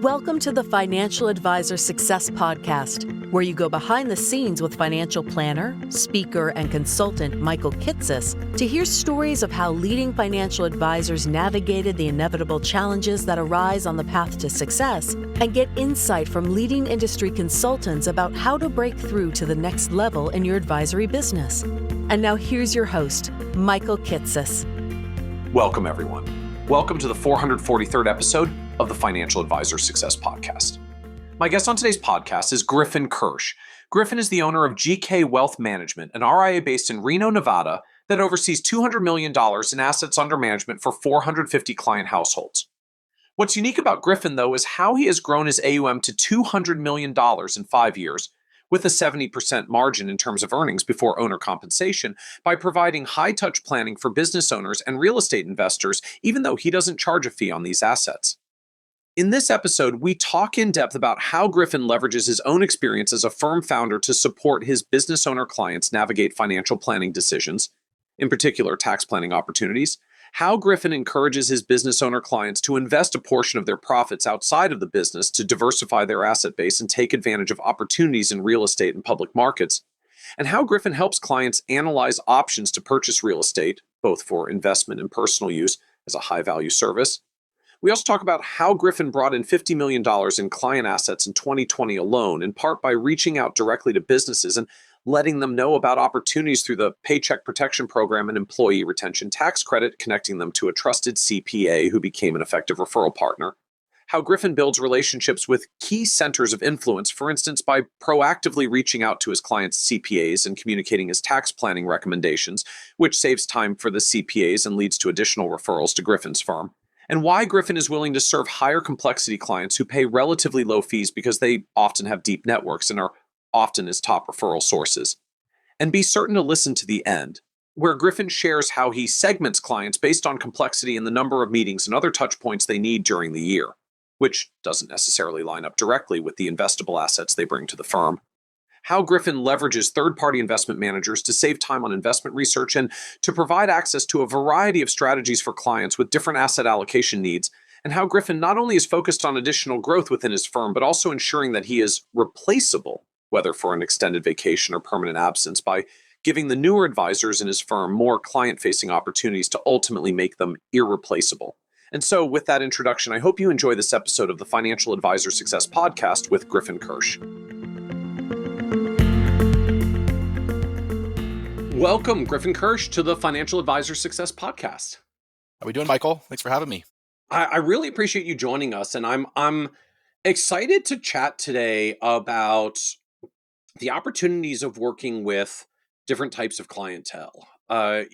Welcome to the Financial Advisor Success Podcast, where you go behind the scenes with financial planner, speaker, and consultant Michael Kitces to hear stories of how leading financial advisors navigated the inevitable challenges that arise on the path to success, and get insight from leading industry consultants about how to break through to the next level in your advisory business. And now here's your host, Michael Kitces. Welcome, everyone. Welcome to the 443rd episode of the Financial Advisor Success Podcast. My guest on today's podcast is Griffin Kirsch. Griffin is the owner of GK Wealth Management, an RIA based in Reno, Nevada, that oversees $200 million in assets under management for 450 client households. What's unique about Griffin, though, is how he has grown his AUM to $200 million in 5 years, with a 70% margin in terms of earnings before owner compensation, by providing high-touch planning for business owners and real estate investors, even though he doesn't charge a fee on these assets. In this episode, we talk in depth about how Griffin leverages his own experience as a firm founder to support his business owner clients navigate financial planning decisions, in particular tax planning opportunities, how Griffin encourages his business owner clients to invest a portion of their profits outside of the business to diversify their asset base and take advantage of opportunities in real estate and public markets, and how Griffin helps clients analyze options to purchase real estate, both for investment and personal use as a high-value service. We also talk about how Griffin brought in $50 million in client assets in 2020 alone, in part by reaching out directly to businesses and letting them know about opportunities through the Paycheck Protection Program and Employee Retention Tax Credit, connecting them to a trusted CPA who became an effective referral partner. How Griffin builds relationships with key centers of influence, for instance, by proactively reaching out to his clients' CPAs and communicating his tax planning recommendations, which saves time for the CPAs and leads to additional referrals to Griffin's firm. And why Griffin is willing to serve higher complexity clients who pay relatively low fees because they often have deep networks and are often his top referral sources. And be certain to listen to the end, where Griffin shares how he segments clients based on complexity and the number of meetings and other touch points they need during the year, which doesn't necessarily line up directly with the investable assets they bring to the firm. How Griffin leverages third-party investment managers to save time on investment research and to provide access to a variety of strategies for clients with different asset allocation needs, and how Griffin not only is focused on additional growth within his firm, but also ensuring that he is replaceable, whether for an extended vacation or permanent absence, by giving the newer advisors in his firm more client-facing opportunities to ultimately make them irreplaceable. And so, with that introduction, I hope you enjoy this episode of the Financial Advisor Success Podcast with Griffin Kirsch. Welcome, Griffin Kirsch, to the Financial Advisor Success Podcast. How are we doing, Michael? Thanks for having me. I really appreciate you joining us, and I'm excited to chat today about the opportunities of working with different types of clientele. Look,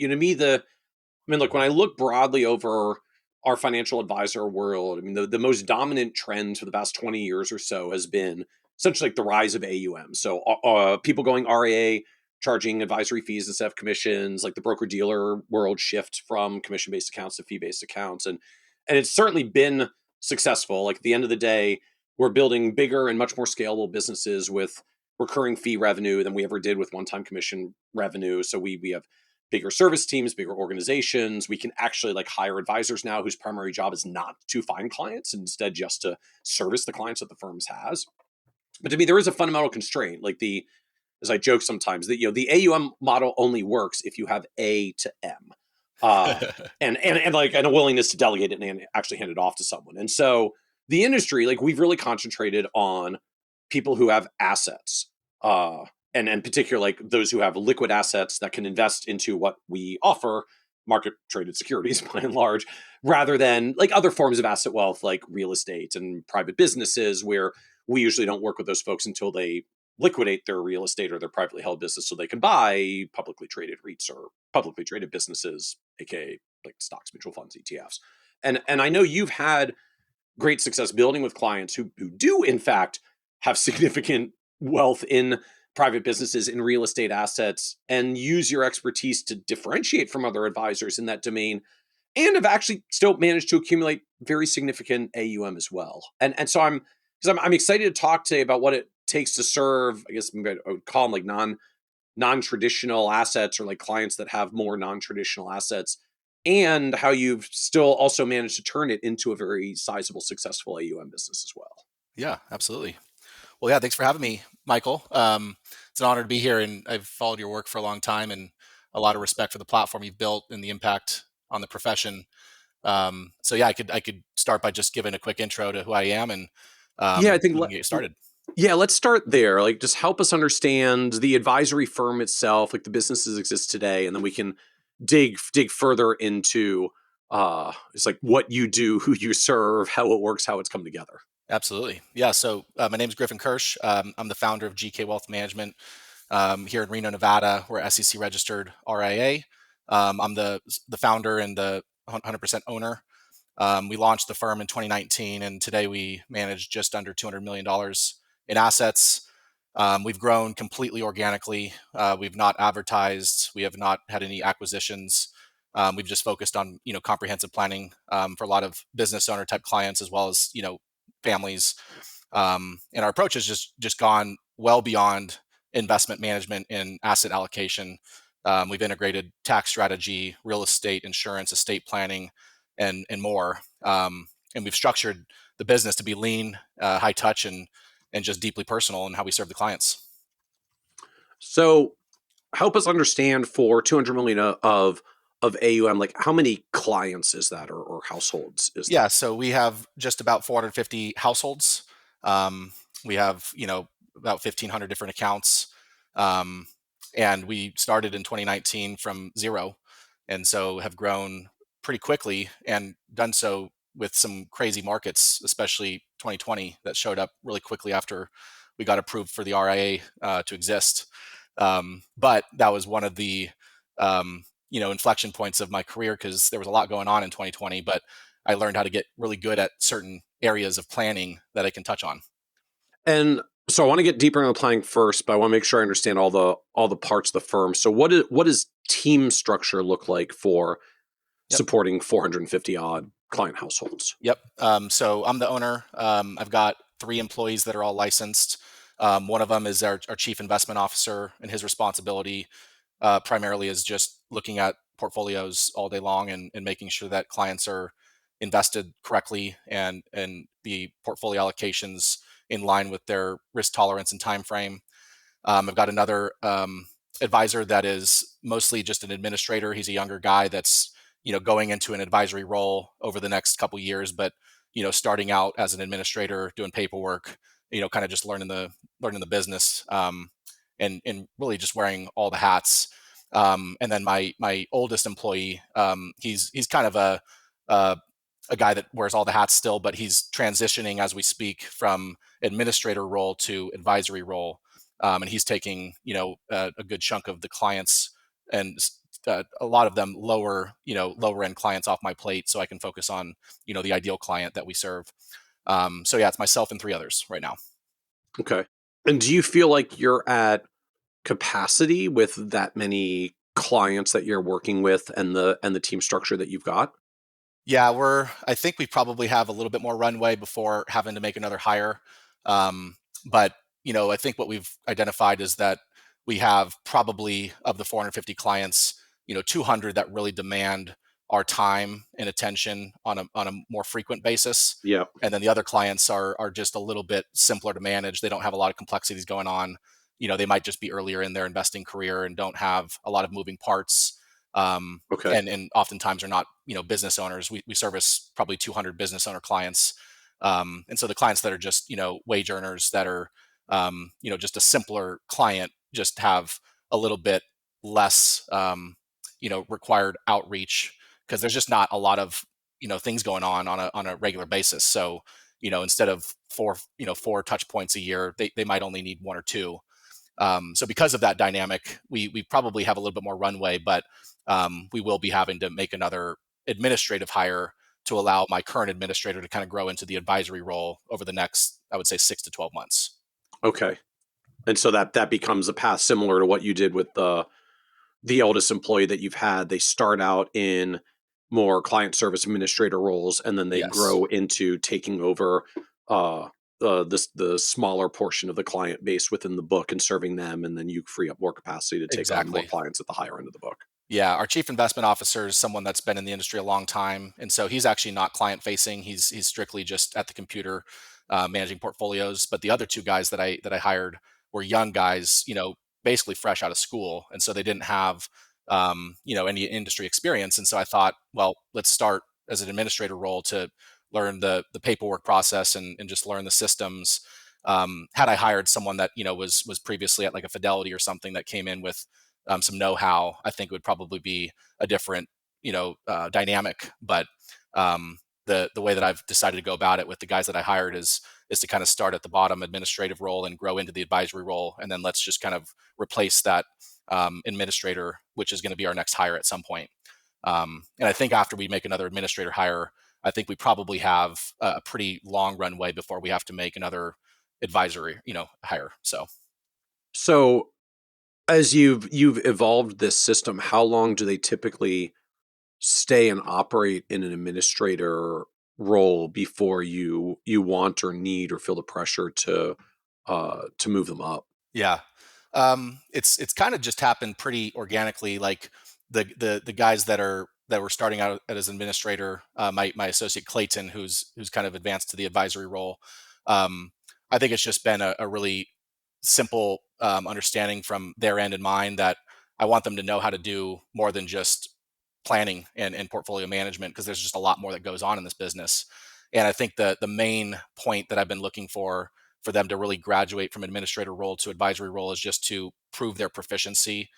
when I look broadly over our financial advisor world, the most dominant trend for the past 20 years or so has been essentially like the rise of AUM. So people going RIA, charging advisory fees instead of commissions, like the broker-dealer world shift from commission-based accounts to fee-based accounts. And it's certainly been successful. Like at the end of the day, we're building bigger and much more scalable businesses with recurring fee revenue than we ever did with one-time commission revenue. So we have bigger service teams, bigger organizations. We can actually like hire advisors now whose primary job is not to find clients, instead just to service the clients that the firms has. But to me, there is a fundamental constraint, as I joke sometimes, that the AUM model only works if you have A to M, and a willingness to delegate it and actually hand it off to someone. And so the industry, we've really concentrated on people who have assets, and particularly those who have liquid assets that can invest into what we offer, market traded securities by and large, rather than other forms of asset wealth like real estate and private businesses, where we usually don't work with those folks until they liquidate their real estate or their privately held business so they can buy publicly traded REITs or publicly traded businesses, aka like stocks, mutual funds, ETFs. And I know you've had great success building with clients who do in fact have significant wealth in private businesses, in real estate assets, and use your expertise to differentiate from other advisors in that domain, and have actually still managed to accumulate very significant AUM as well. And so I'm excited to talk today about what it takes to serve, I guess I would call them non-traditional assets, or clients that have more non-traditional assets and how you've still also managed to turn it into a very sizable, successful AUM business as well. Yeah, absolutely. Well, yeah, thanks for having me, Michael. It's an honor to be here, and I've followed your work for a long time, and a lot of respect for the platform you've built and the impact on the profession. So yeah, I could start by just giving a quick intro to who I am, and Yeah, I think we can get started. yeah, let's start there. Like, just help us understand the advisory firm itself, like the businesses exist today, and then we can dig further into it's like what you do, who you serve, how it works, how it's come together. Absolutely. Yeah. So my name is Griffin Kirsch. I'm the founder of GK Wealth Management here in Reno, Nevada. We're SEC registered RIA. I'm the founder and the 100% owner. We launched the firm in 2019, and today we manage just under $200 million in assets. We've grown completely organically. We've not advertised. We have not had any acquisitions. We've just focused on comprehensive planning for a lot of business owner type clients as well as families. And our approach has just gone well beyond investment management and asset allocation. We've integrated tax strategy, real estate, insurance, estate planning, and more. And we've structured the business to be lean, high touch, and just deeply personal in how we serve the clients. So help us understand for 200 million of AUM, like how many clients is that, or households is Yeah, that? so we have just about 450 households. We have, about 1,500 different accounts. Um, and we started in 2019 from zero. And so have grown pretty quickly and done so with some crazy markets, especially 2020, that showed up really quickly after we got approved for the RIA to exist. But that was one of the, inflection points of my career because there was a lot going on in 2020, but I learned how to get really good at certain areas of planning that I can touch on. And so I want to get deeper into the planning first, but I want to make sure I understand all the parts of the firm. So what does team structure look like for Yep. supporting 450 odd client households? Yep. So I'm the owner. I've got 3 employees that are all licensed. One of them is our chief investment officer, and his responsibility primarily is just looking at portfolios all day long and making sure that clients are invested correctly and the portfolio allocations in line with their risk tolerance and time frame. I've got another advisor that is mostly just an administrator. He's a younger guy that's going into an advisory role over the next couple years, but starting out as an administrator, doing paperwork, kind of just learning the business, and really just wearing all the hats. And then my oldest employee, he's kind of a a guy that wears all the hats still, but he's transitioning as we speak from administrator role to advisory role, and he's taking a good chunk of the clients and a lot of them lower end clients off my plate, so I can focus on the ideal client that we serve. So yeah, it's myself and 3 others right now. Okay. And do you feel like you're at capacity with that many clients that you're working with and the team structure that you've got? Yeah, I think we probably have a little bit more runway before having to make another hire. But I think what we've identified is that we have probably of the 450 clients, 200 that really demand our time and attention on a more frequent basis. Yeah. And then the other clients are just a little bit simpler to manage. They don't have a lot of complexities going on. They might just be earlier in their investing career and don't have a lot of moving parts. Okay. And oftentimes are not business owners. We service probably 200 business owner clients, and so the clients that are just wage earners that are just a simpler client just have a little bit less required outreach because there's just not a lot of things going on a regular basis. So instead of four touch points a year, they might only need 1 or 2. So because of that dynamic, we probably have a little bit more runway, but we will be having to make another administrative hire to allow my current administrator to kind of grow into the advisory role over the next, I would say, 6 to 12 months. Okay. And so that becomes a path similar to what you did with the eldest employee that you've had. They start out in more client service administrator roles, and then they Yes, grow into taking over the smaller portion of the client base within the book and serving them, and then you free up more capacity to take on more exactly. clients at the higher end of the book. Yeah, our chief investment officer is someone that's been in the industry a long time, and so he's actually not client facing. He's strictly just at the computer, managing portfolios. But the other two guys that I hired were young guys, basically fresh out of school, and so they didn't have any industry experience. And so I thought, well, let's start as an administrator role to learn the paperwork process and just learn the systems. Had I hired someone that was previously at like a Fidelity or something that came in with some know-how, I think it would probably be a different, dynamic. But the way that I've decided to go about it with the guys that I hired is to kind of start at the bottom administrative role and grow into the advisory role, and then let's just kind of replace that administrator, which is going to be our next hire at some point. And I think after we make another administrator hire, I think we probably have a pretty long runway before we have to make another advisory, hire. So as you've evolved this system, how long do they typically stay and operate in an administrator role before you want or need or feel the pressure to move them up? Yeah. It's kind of just happened pretty organically. Like the guys that were starting out as administrator, my associate Clayton, who's kind of advanced to the advisory role. I think it's just been a really simple understanding from their end and mine that I want them to know how to do more than just planning and portfolio management, because there's just a lot more that goes on in this business. And I think the main point that I've been looking for them to really graduate from administrator role to advisory role is just to prove their proficiency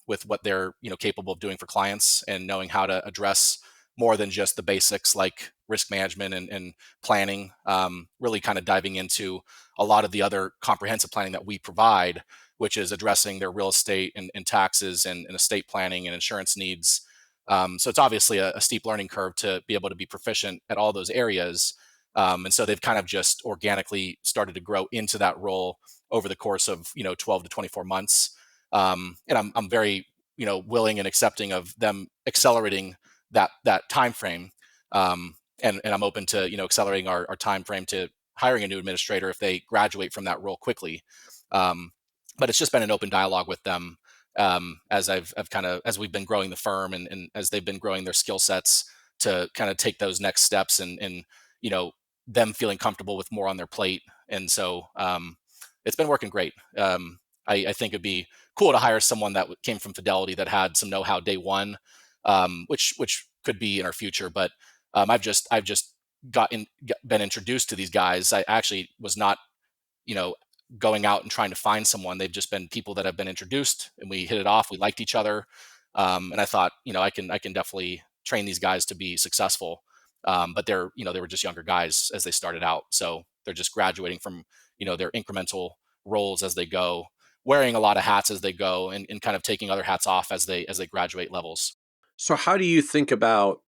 with what they're capable of doing for clients, and knowing how to address more than just the basics like risk management and planning, really kind of diving into a lot of the other comprehensive planning that we provide, which is addressing their real estate and taxes and estate planning and insurance needs. So it's obviously a steep learning curve to be able to be proficient at all those areas. And so they've kind of just organically started to grow into that role over the course of 12 to 24 months. And I'm very willing and accepting of them accelerating that time frame. And I'm open to accelerating our time frame to hiring a new administrator if they graduate from that role quickly. But it's just been an open dialogue with them, as I've kind of, as we've been growing the firm, and as they've been growing their skill sets, to kind of take those next steps, and them feeling comfortable with more on their plate. And so it's been working great. I think it'd be cool to hire someone that came from Fidelity that had some know-how day one, which could be in our future. But I've just been introduced to these guys. I actually was not, going out and trying to find someone. They've just been people that have been introduced, and we hit it off. We liked each other, and I thought, I can definitely train these guys to be successful. But they were just younger guys as they started out, so they're just graduating from their incremental roles as they go, wearing a lot of hats as they go, and kind of taking other hats off as they graduate levels. So how do you think about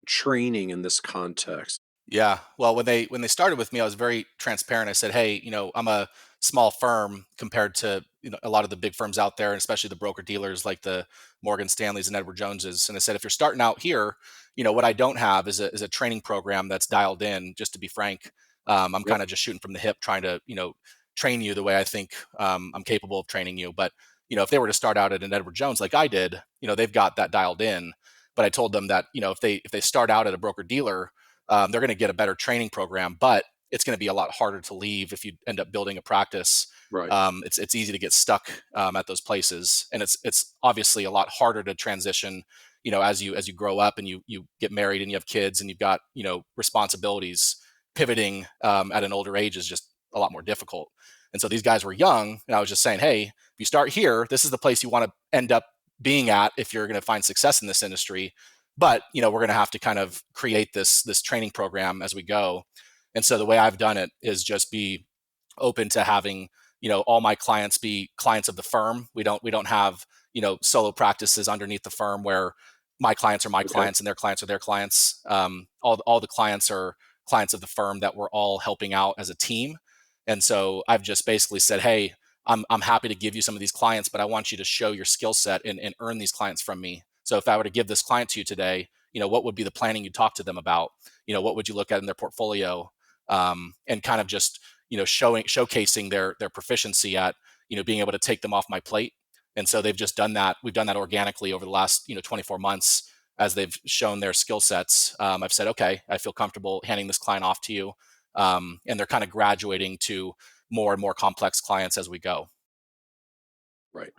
training in this context? Yeah. Well, when they started with me, I was very transparent. I said, "Hey, I'm a small firm compared to a lot of the big firms out there, and especially the broker dealers like the Morgan Stanleys and Edward Joneses." And I said, "If you're starting out here, what I don't have is a training program that's dialed in. Just to be frank, I'm Yep. kind of just shooting from the hip, trying to train you the way I think I'm capable of training you. But if they were to start out at an Edward Jones like I did, they've got that dialed in." But I told them that if they start out at a broker dealer, they're going to get a better training program, but it's going to be a lot harder to leave if you end up building a practice. Right. It's easy to get stuck at those places, and it's obviously a lot harder to transition. As you grow up and you get married and you have kids and you've got responsibilities, pivoting at an older age is just a lot more difficult. And so these guys were young, and I was just saying, hey, if you start here, this is the place you want to end up being at if you're going to find success in this industry. But we're going to have to kind of create this training program as we go. And so the way I've done it is just be open to having all my clients be clients of the firm. We don't have solo practices underneath the firm where my clients are my clients and their clients are their clients. All the clients are clients of the firm that we're all helping out as a team. And so I've just basically said, hey, I'm happy to give you some of these clients, but I want you to show your skill set and earn these clients from me. So if I were to give this client to you today, what would be the planning you talk to them about? What would you look at in their portfolio? And kind of just, showcasing their proficiency at, being able to take them off my plate And so they've just done that. We've done that organically over the last 24 months as they've shown their skill sets. I've said, okay, I feel comfortable handing this client off to you, and they're kind of graduating to more and more complex clients as we go. Right.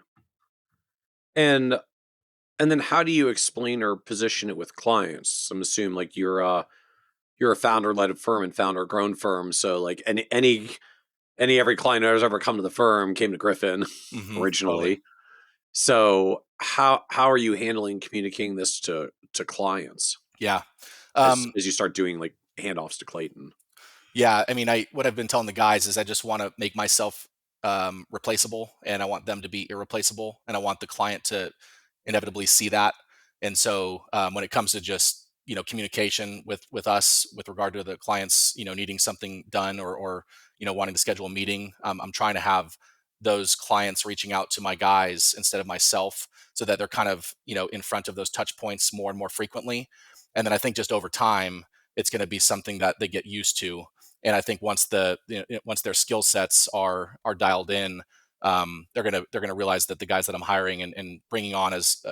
And then how do you explain or position it with clients? I'm assuming like you're a founder-led firm and founder-grown firm, so like every client who's ever come to the firm came to Griffin Totally. originally. So how are you handling communicating this to clients Yeah. as you start doing like handoffs to Clayton? Yeah, I mean, what I've been telling the guys is I just want to make myself replaceable, and I want them to be irreplaceable, and I want the client to inevitably see that. And so, when it comes to just communication with us with regard to the clients, needing something done, or wanting to schedule a meeting, I'm trying to have those clients reaching out to my guys instead of myself, so that they're kind of in front of those touch points more and more frequently. And then I think just over time, it's going to be something that they get used to. And I think once once their skill sets are dialed in, they're gonna realize that the guys that I'm hiring and bringing on as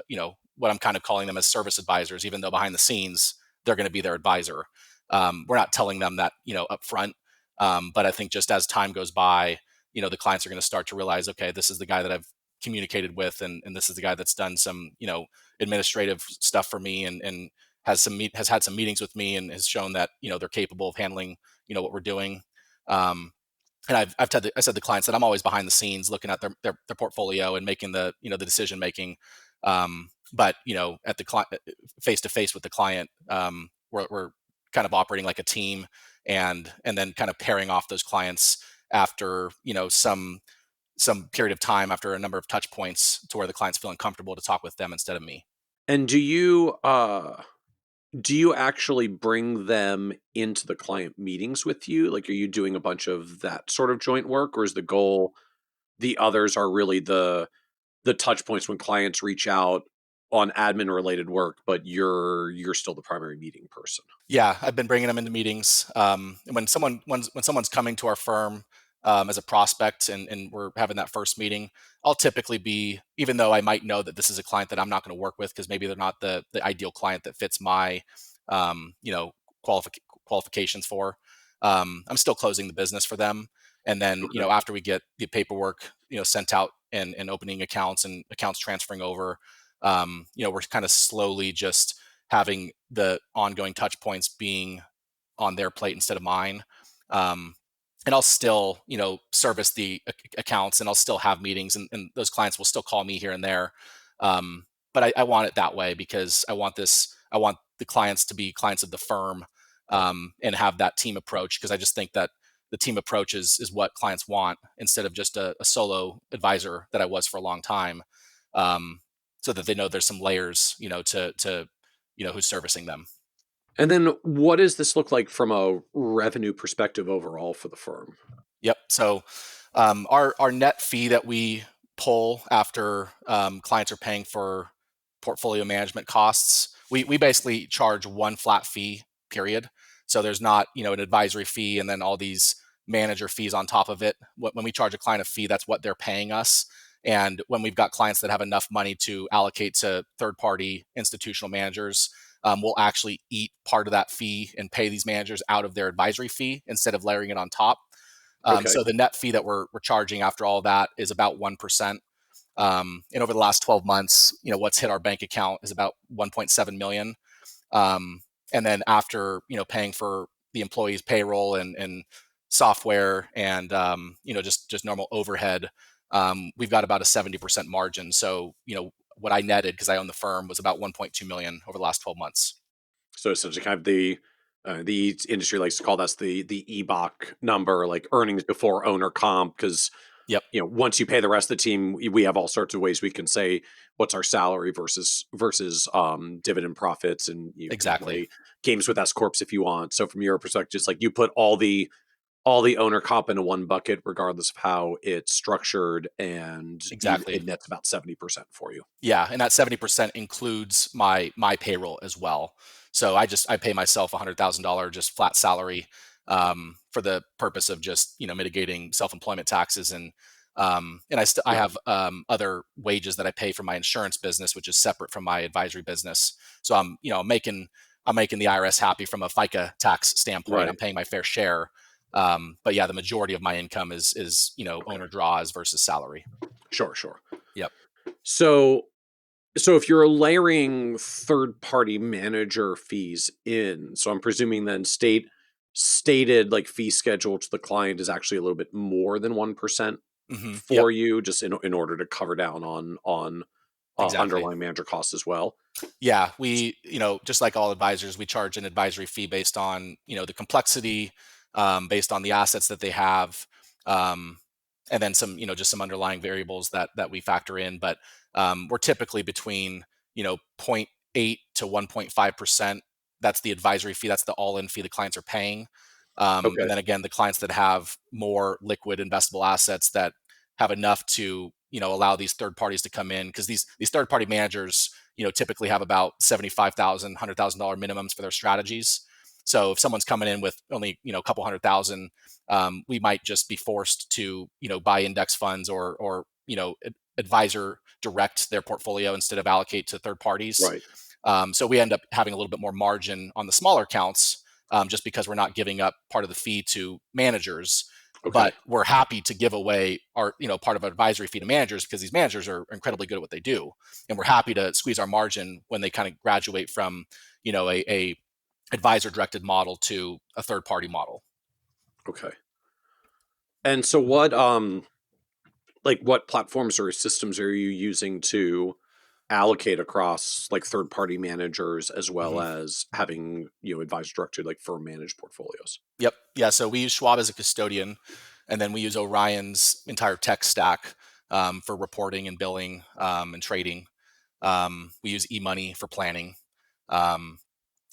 what I'm kind of calling them as service advisors, even though behind the scenes they're going to be their advisor. We're not telling them that up front, but I think just as time goes by, the clients are going to start to realize, okay, this is the guy that I've communicated with, and this is the guy that's done some administrative stuff for me, and has had some meetings with me, and has shown that they're capable of handling what we're doing. And I said to clients that I'm always behind the scenes looking at their portfolio and making the decision making. But at the face to face with the client, we're kind of operating like a team, and then kind of pairing off those clients after some period of time, after a number of touch points, to where the client's feeling comfortable to talk with them instead of me. And do you actually bring them into the client meetings with you? Like, are you doing a bunch of that sort of joint work, or is the goal the others are really the touch points when clients reach out on admin related work, but you're still the primary meeting person? Yeah, I've been bringing them into meetings. When someone's coming to our firm as a prospect, and we're having that first meeting, I'll typically be, even though I might know that this is a client that I'm not going to work with because maybe they're not the ideal client that fits my um, you know qualifications for. I'm still closing the business for them, and then Okay. after we get the paperwork sent out, and opening accounts and accounts transferring over, we're kind of slowly just having the ongoing touch points being on their plate instead of mine. Um, and I'll still, service the accounts, and I'll still have meetings, and those clients will still call me here and there. But I want it that way because I want the clients to be clients of the firm, and have that team approach, because I just think that the team approach is what clients want, instead of just a solo advisor that I was for a long time. Um, so that they know there's some layers, to who's servicing them. And then what does this look like from a revenue perspective overall for the firm? Yep. So our net fee that we pull after clients are paying for portfolio management costs, we basically charge one flat fee, period. So there's not an advisory fee and then all these manager fees on top of it. When we charge a client a fee, that's what they're paying us. And when we've got clients that have enough money to allocate to third party institutional managers, we'll actually eat part of that fee and pay these managers out of their advisory fee instead of layering it on top. Okay. So the net fee that we're charging after all that is about 1%. And over the last 12 months, what's hit our bank account is about 1.7 million. And then after, paying for the employees' payroll and software, and, just normal overhead, we've got about a 70% margin. So, what I netted, because I own the firm, was about 1.2 million over the last 12 months. So essentially, kind of the industry likes to call that the EBOC number, like earnings before owner comp, because Yep, once you pay the rest of the team, we have all sorts of ways we can say what's our salary versus dividend profits, and you can exactly. play games with S corps if you want. So from your perspective, it's like you put all the owner comp into one bucket, regardless of how it's structured, and Exactly. it nets about 70% for you. Yeah, and that 70% includes my payroll as well. So I pay myself $100,000 just flat salary, for the purpose of just mitigating self employment taxes, and And I Right. have other wages that I pay for my insurance business, which is separate from my advisory business. So I'm making the IRS happy from a FICA tax standpoint. Right. I'm paying my fair share. But yeah, the majority of my income is Okay. owner draws versus salary. Sure. Sure. Yep. So so if you're layering third party manager fees in, so I'm presuming then stated like fee schedule to the client is actually a little bit more than 1% Yep. for you, just in order to cover down on Exactly. underlying manager costs as well. Yeah, just like all advisors, we charge an advisory fee based on, the complexity, based on the assets that they have, um, and then some, just some underlying variables that we factor in. But we're typically between, zero point 0.8 to 1.5%. That's the advisory fee. That's the all-in fee the clients are paying. And Okay. then again, the clients that have more liquid investable assets that have enough to, allow these third parties to come in, because these third party managers, typically have about $75,000, $100,000 minimums for their strategies. So if someone's coming in with only, a couple 100,000, we might just be forced to, buy index funds or advisor direct their portfolio instead of allocate to third parties. Right. So we end up having a little bit more margin on the smaller accounts, just because we're not giving up part of the fee to managers. Okay. But we're happy to give away our, part of our advisory fee to managers, because these managers are incredibly good at what they do, and we're happy to squeeze our margin when they kind of graduate from, a advisor directed model to a third party model. Okay. And so what platforms or systems are you using to allocate across like third party managers as well Mhm. as having, advisor directed like firm managed portfolios? Yep. Yeah. So we use Schwab as a custodian, and then we use Orion's entire tech stack, for reporting and billing, and trading. We use eMoney for planning. Um,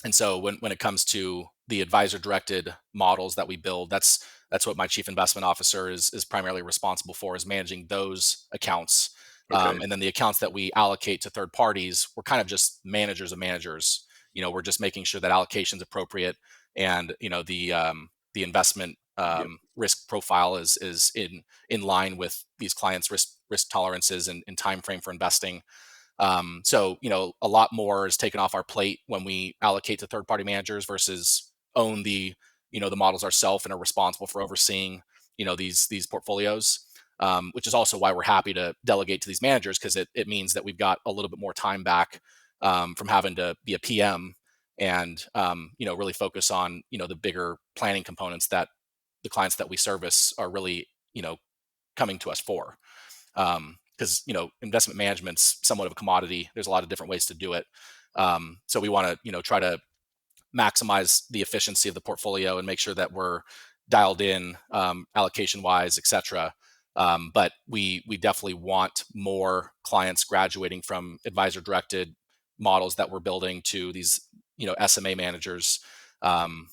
And so when it comes to the advisor directed models that we build, that's what my chief investment officer is primarily responsible for, is managing those accounts. Okay. And then the accounts that we allocate to third parties, we're kind of just managers of managers. We're just making sure that allocation is appropriate, and the investment, Yep. risk profile is in line with these clients' risk tolerances and time frame for investing. So, a lot more is taken off our plate when we allocate to third party managers versus own the models ourselves and are responsible for overseeing, these portfolios. Which is also why we're happy to delegate to these managers, because it means that we've got a little bit more time back, from having to be a PM, and, really focus on, the bigger planning components that the clients that we service are really, coming to us for. Because investment management's somewhat of a commodity. There's a lot of different ways to do it. So we want to try to maximize the efficiency of the portfolio and make sure that we're dialed in, allocation wise, etc. But we definitely want more clients graduating from advisor directed models that we're building to these SMA managers. Um,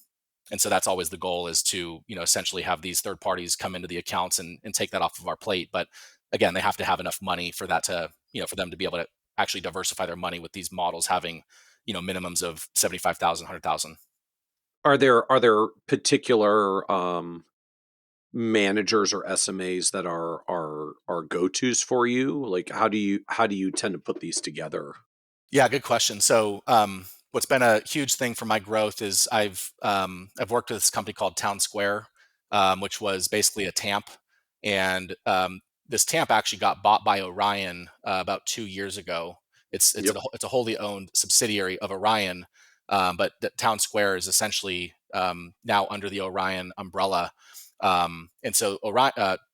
and so that's always the goal, is to essentially have these third parties come into the accounts and take that off of our plate. But again, they have to have enough money for that to for them to be able to actually diversify their money, with these models having minimums of 75,000, 100,000. Are there particular managers or SMAs that are go-tos for you? Like how do you tend to put these together? Yeah, good question. So, what's been a huge thing for my growth is I've worked with this company called Town Square, which was basically a TAMP, and this TAMP actually got bought by Orion, about 2 years ago. Yep. It's a wholly owned subsidiary of Orion, but the Town Square is essentially, now under the Orion umbrella. And so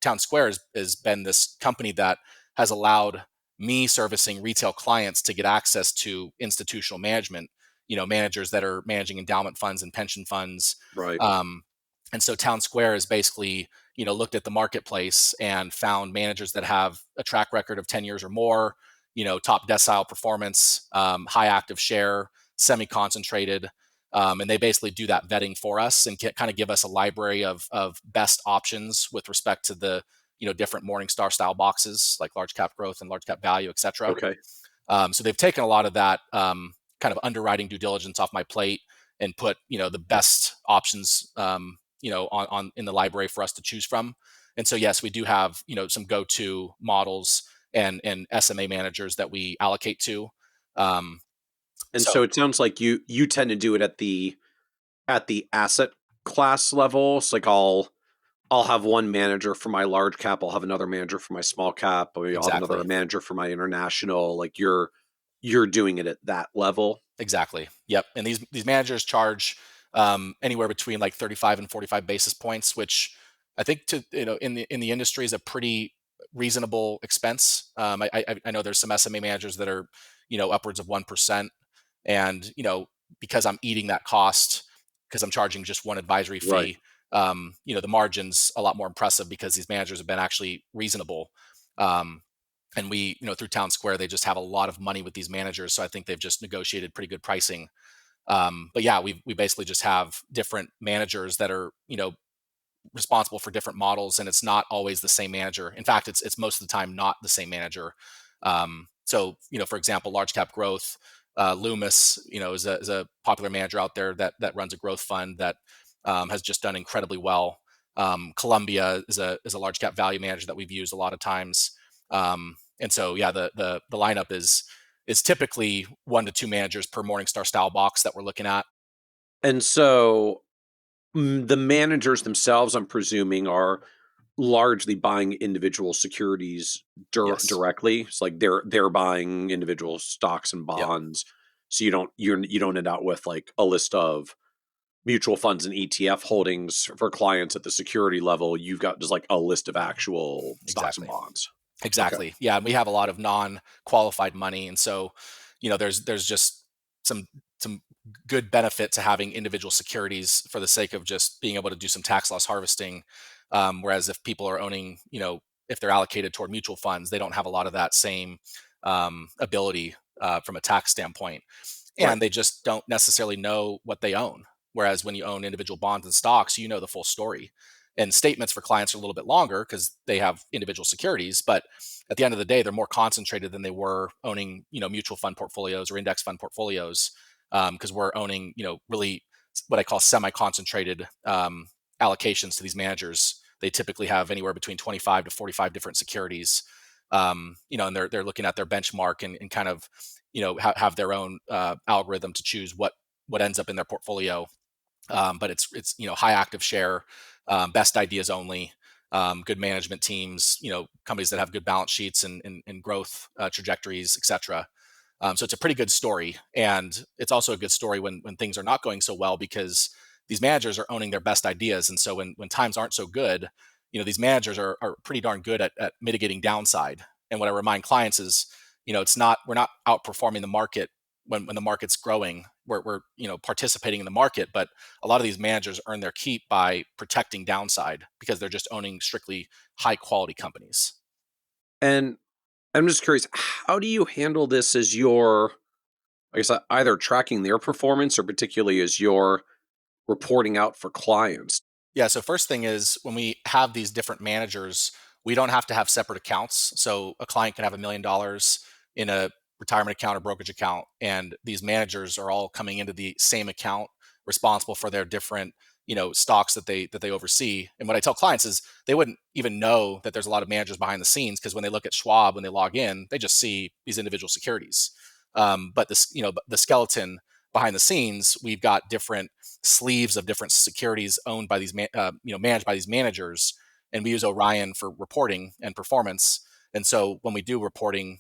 Town Square has been this company that has allowed me servicing retail clients to get access to institutional management, managers that are managing endowment funds and pension funds. Right. Um, and so Town Square has basically, looked at the marketplace and found managers that have a track record of 10 years or more, top decile performance, high active share, semi-concentrated. And they basically do that vetting for us and kind of give us a library of best options with respect to the different Morningstar style boxes, like large cap growth and large cap value, et cetera. Okay. So they've taken a lot of that, kind of underwriting due diligence off my plate, and put the best options, on in the library for us to choose from. And so yes, we do have some go-to models and SMA managers that we allocate to. Um, And so so it sounds like you tend to do it at the asset class level. It's like I'll have one manager for my large cap, I'll have another manager for my small cap, or I'll have another exactly. manager for my international. Like you're doing it at that level. Exactly. Yep. And these managers charge anywhere between like 35 and 45 basis points, which I think in the industry is a pretty reasonable expense. I know there's some SMA managers that are upwards of 1%, and because I'm eating that cost because I'm charging just one advisory Right. fee. The margin's a lot more impressive because these managers have been actually reasonable. Um, and we through Town Square, they just have a lot of money with these managers, so I think they've just negotiated pretty good pricing. But yeah, we basically just have different managers that are responsible for different models, and it's not always the same manager. In fact, it's most of the time not the same manager. So for example, large cap growth, Loomis is a popular manager out there that runs a growth fund that has just done incredibly well. Columbia is a large cap value manager that we've used a lot of times. And so yeah, the lineup is typically 1 to 2 managers per Morningstar style box that we're looking at. And so the managers themselves, I'm presuming, are largely buying individual securities Yes. directly. It's like they're buying individual stocks and Yep. bonds. So you don't end out with like a list of mutual funds and ETF holdings for clients at the security level. You've got just like a list of actual stocks and Exactly. bonds. Okay. Exactly. Yeah, and we have a lot of non-qualified money, and so there's just some some good benefit to having individual securities for the sake of just being able to do some tax loss harvesting. Whereas if people are owning, if they're allocated toward mutual funds, they don't have a lot of that same ability from a tax standpoint, Right. and they just don't necessarily know what they own. Whereas when you own individual bonds and stocks, you know the full story. And statements for clients are a little bit longer because they have individual securities, but at the end of the day, they're more concentrated than they were owning, mutual fund portfolios or index fund portfolios, because we're owning, really what I call semi-concentrated allocations to these managers. They typically have anywhere between 25 to 45 different securities, and they're looking at their benchmark and kind of, have their own algorithm to choose what ends up in their portfolio. But it's high active share, best ideas only, good management teams, companies that have good balance sheets and growth trajectories, etc. So it's a pretty good story, and it's also a good story when things are not going so well because these managers are owning their best ideas, and so when times aren't so good, these managers are pretty darn good at mitigating downside. And what I remind clients is, we're not outperforming the market when the market's growing. We're participating in the market, but a lot of these managers earn their keep by protecting downside because they're just owning strictly high quality companies. And I'm just curious, how do you handle this as your, I guess, either tracking their performance or particularly as you're reporting out for clients? Yeah. So first thing is when we have these different managers, we don't have to have separate accounts. So a client can have $1 million in a retirement account or brokerage account, and these managers are all coming into the same account, responsible for their different stocks that they oversee. And what I tell clients is they wouldn't even know that there's a lot of managers behind the scenes because when they look at Schwab, when they log in, they just see these individual securities. But the skeleton behind the scenes, we've got different sleeves of different securities owned by these managed by these managers, and we use Orion for reporting and performance. And so when we do reporting,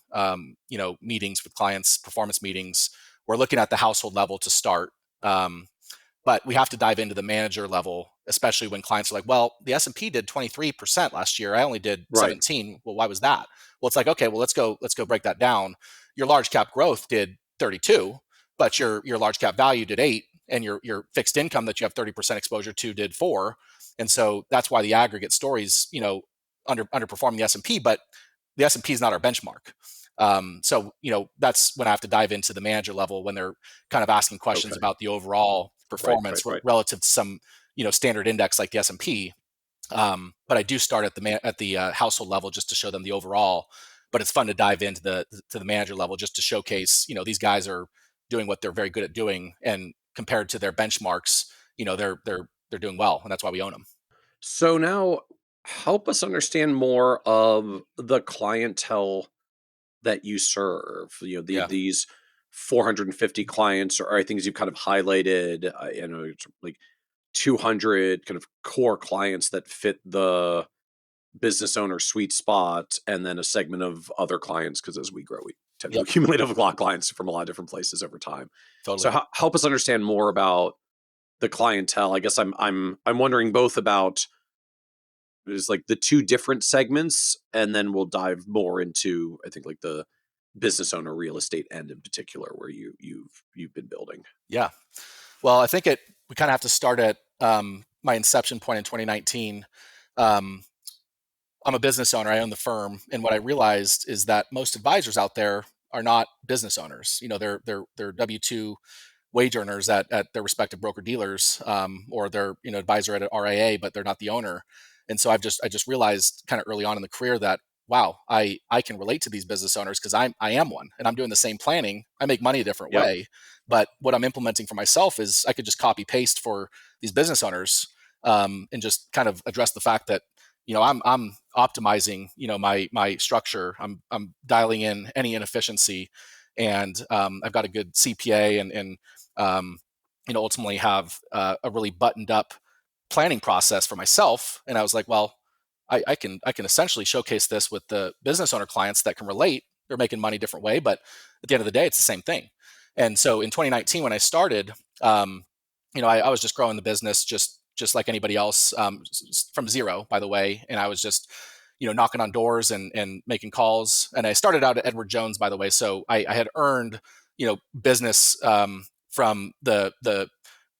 meetings with clients, performance meetings, we're looking at the household level to start. But we have to dive into the manager level, especially when clients are like, well, the S&P did 23% last year. I only did Right. 17. Well, why was that? Well, it's like, okay, well, let's go break that down. Your large cap growth did 32, but your large cap value did 8, and your fixed income that you have 30% exposure to did 4. And so that's why the aggregate stories, underperforming the S&P, but the S&P is not our benchmark. So that's when I have to dive into the manager level when they're kind of asking questions Okay. about the overall Right. Right. performance Right. relative to some standard index like the S&P. But I do start at the household level just to show them the overall. But it's fun to dive into the manager level just to showcase these guys are doing what they're very good at doing, and compared to their benchmarks, they're they're doing well, and that's why we own them. So now help us understand more of the clientele that you serve. Yeah. These 450 clients are things you've kind of highlighted. It's like 200 kind of core clients that fit the business owner sweet spot, and then a segment of other clients, because as we grow, we tend to Yep. accumulate a lot of clients from a lot of different places over time. So Totally. help us understand more about the clientele. I guess I'm wondering both about is like the two different segments, and then we'll dive more into, I think, like the business owner real estate end in particular, where you've been building. Yeah. Well, I think we kind of have to start at my inception point in 2019. Um, I'm a business owner. I own the firm, and what I realized is that most advisors out there are not business owners. They're W-2 wage earners at their respective broker dealers, or they're advisor at an RIA, but they're not the owner. And so I just realized kind of early on in the career that wow, I can relate to these business owners because I am one, and I'm doing the same planning. I make money a different Yep. way, but what I'm implementing for myself is I could just copy paste for these business owners, and just kind of address the fact that I'm optimizing my structure. I'm dialing in any inefficiency, and I've got a good CPA, and ultimately have a really buttoned up planning process for myself. And I was like, well, I can essentially showcase this with the business owner clients that can relate. They're making money a different way, but at the end of the day, it's the same thing. And so in 2019, when I started, I was just growing the business just like anybody else, from zero, by the way. And I was just knocking on doors and making calls. And I started out at Edward Jones, by the way. So I had earned business, from the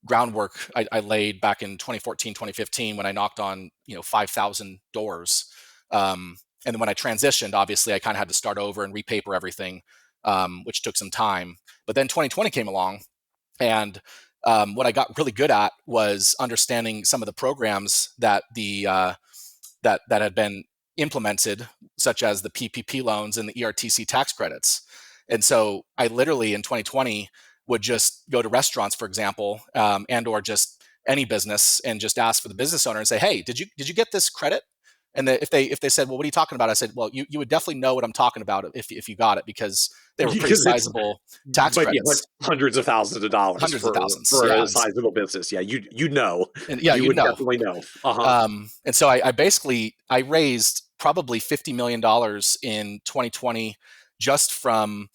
groundwork I laid back in 2014, 2015, when I knocked on 5,000 doors. And then when I transitioned, obviously I kind of had to start over and repaper everything, which took some time. But then 2020 came along, and what I got really good at was understanding some of the programs that that had been implemented, such as the PPP loans and the ERTC tax credits. And so I literally in 2020 would just go to restaurants, for example, and or just any business, and just ask for the business owner and say, "Hey, did you get this credit?" And if they said, "Well, what are you talking about?" I said, "Well, you would definitely know what I'm talking about if you got it, because they were pretty Because it's sizable tax But yeah, like credits, hundreds of thousands of dollars hundreds of thousands." for Yeah, a sizable business. Yeah, you know, and yeah, you you'd would know. definitely know. Uh-huh. And so I basically I raised probably $50 million in 2020 just from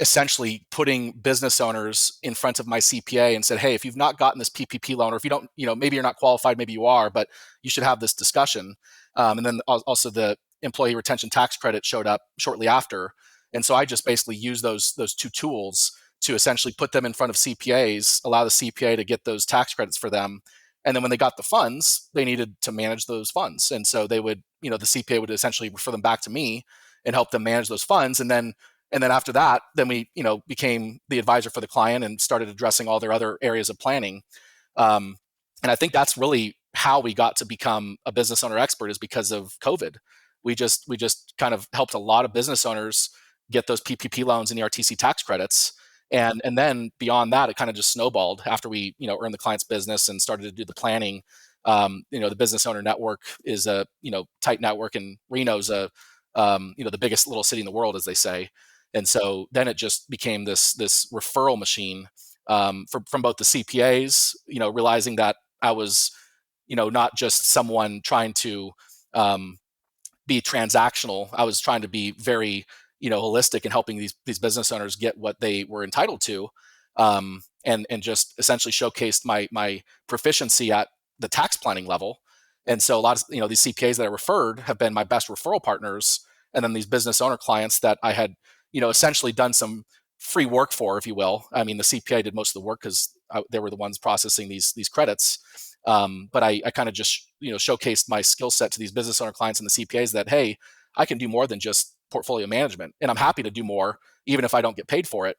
essentially putting business owners in front of my CPA and said, "Hey, if you've not gotten this PPP loan, or if you don't, maybe you're not qualified, maybe you are, but you should have this discussion." And then also the employee retention tax credit showed up shortly after. And so I just basically used those two tools to essentially put them in front of CPAs, allow the CPA to get those tax credits for them. And then when they got the funds, they needed to manage those funds. And so they would, the CPA would essentially refer them back to me and help them manage those funds. And then after that, then we, became the advisor for the client and started addressing all their other areas of planning. And I think that's really how we got to become a business owner expert, is because of COVID. We just kind of helped a lot of business owners get those PPP loans and ERTC tax credits. And then beyond that, it kind of just snowballed after we, earned the client's business and started to do the planning. The business owner network is a, tight network, and Reno's the biggest little city in the world, as they say. And so then it just became this referral machine, from both the CPAs, realizing that I was, not just someone trying to be transactional. I was trying to be very, holistic in helping these business owners get what they were entitled to, and just essentially showcased my proficiency at the tax planning level. And so a lot of these CPAs that I referred have been my best referral partners, and then these business owner clients that I had essentially done some free work for, if you will. I mean, the CPA did most of the work because they were the ones processing these credits. But I kind of just showcased my skill set to these business owner clients and the CPAs that, hey, I can do more than just portfolio management, and I'm happy to do more even if I don't get paid for it.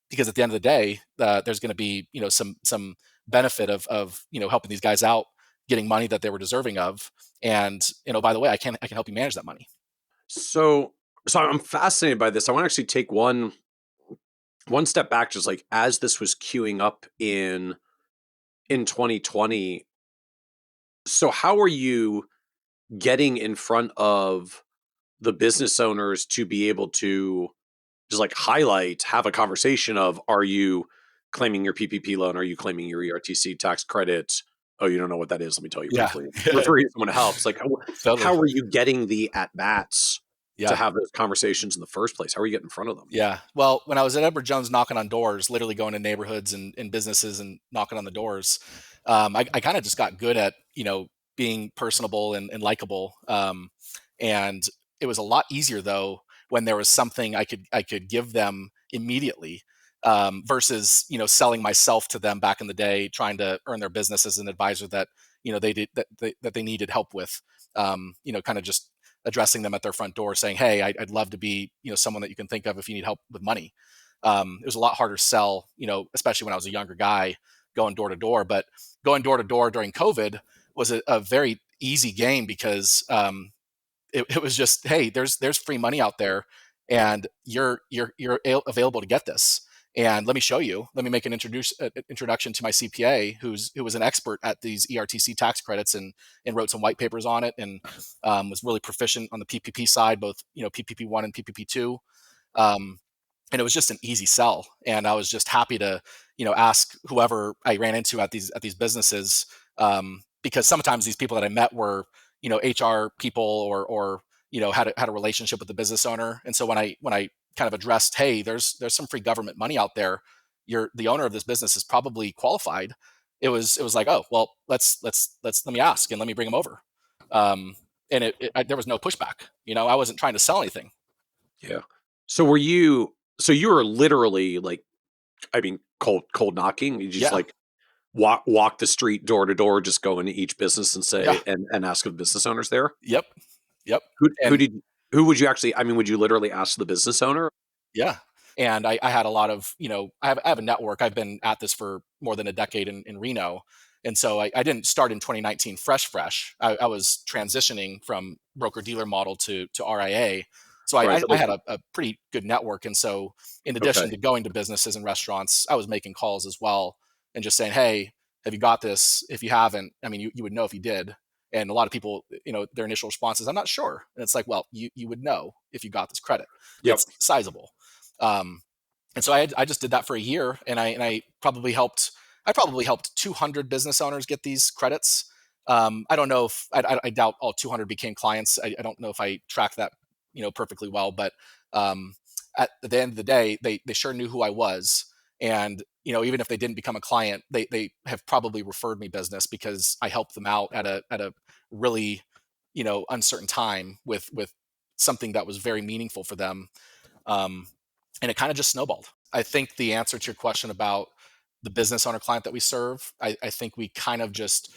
Because at the end of the day, there's going to be some benefit of helping these guys out, getting money that they were deserving of, and by the way, I can help you manage that money. So I'm fascinated by this. I want to actually take one step back, just like as this was queuing up in 2020, So how are you getting in front of the business owners to be able to just like highlight, have a conversation of, are you claiming your PPP loan? Are you claiming your ERTC tax credit? Oh, you don't know what that is? Let me tell you Yeah. briefly. Refer you to someone who helps. Like, Totally. how are you getting the at bats to Yeah. have those conversations in the first place? How are you getting in front of them? Yeah. Well, when I was at Edward Jones knocking on doors, literally going to neighborhoods and businesses and knocking on the doors, I kind of just got good at, being personable and likable. And it was a lot easier though when there was something I could give them immediately, versus, selling myself to them back in the day, trying to earn their business as an advisor that, they did that they needed help with, kind of just addressing them at their front door saying, hey, I'd love to be, someone that you can think of if you need help with money. It was a lot harder to sell, especially when I was a younger guy going door to door. But going door to door during COVID was a very easy game because it was just, hey, there's free money out there, and you're available to get this. And let me show you. Let me make an introduction to my CPA, who was an expert at these ERTC tax credits and wrote some white papers on it, and was really proficient on the PPP side, both PPP1 and PPP2. Um, and it was just an easy sell. And I was just happy to, ask whoever I ran into at these businesses, because sometimes these people that I met were, HR people or had a relationship with the business owner. And so when I kind of addressed, hey, there's some free government money out there. The owner of this business is probably qualified. It was like, oh well, let me ask and let me bring him over. Um, and there was no pushback. I wasn't trying to sell anything. Yeah. So so you were literally like, I mean, cold knocking. You just Yeah. like walk the street door to door, just go into each business and Yeah. say, and ask the business owners there. Yep. Yep. Who And did, who would you actually, I mean, would you literally ask the business owner? yeah. And I had a lot of, I have a network. I've been at this for more than a decade in Reno. And so I didn't start in 2019 fresh. I was transitioning from broker dealer model to RIA. So Right. I That had makes, a pretty good network. And so in okay. addition to going to businesses and restaurants, I was making calls as well and just saying, hey, have you got this? If you haven't, I mean, you would know if you did. And a lot of people, their initial response is, I'm not sure. And it's like, well, you would know if you got this credit. Yep. It's sizable. Um, and so I just did that for a year, and I probably helped 200 business owners get these credits. I don't know if I doubt all 200 became clients. I don't know if I tracked that perfectly well, but at the end of the day, they sure knew who I was, and even if they didn't become a client, they have probably referred me business because I helped them out at a really uncertain time with something that was very meaningful for them. Um, and it kind of just snowballed. I think the answer to your question about the business owner client that we serve, I think we kind of just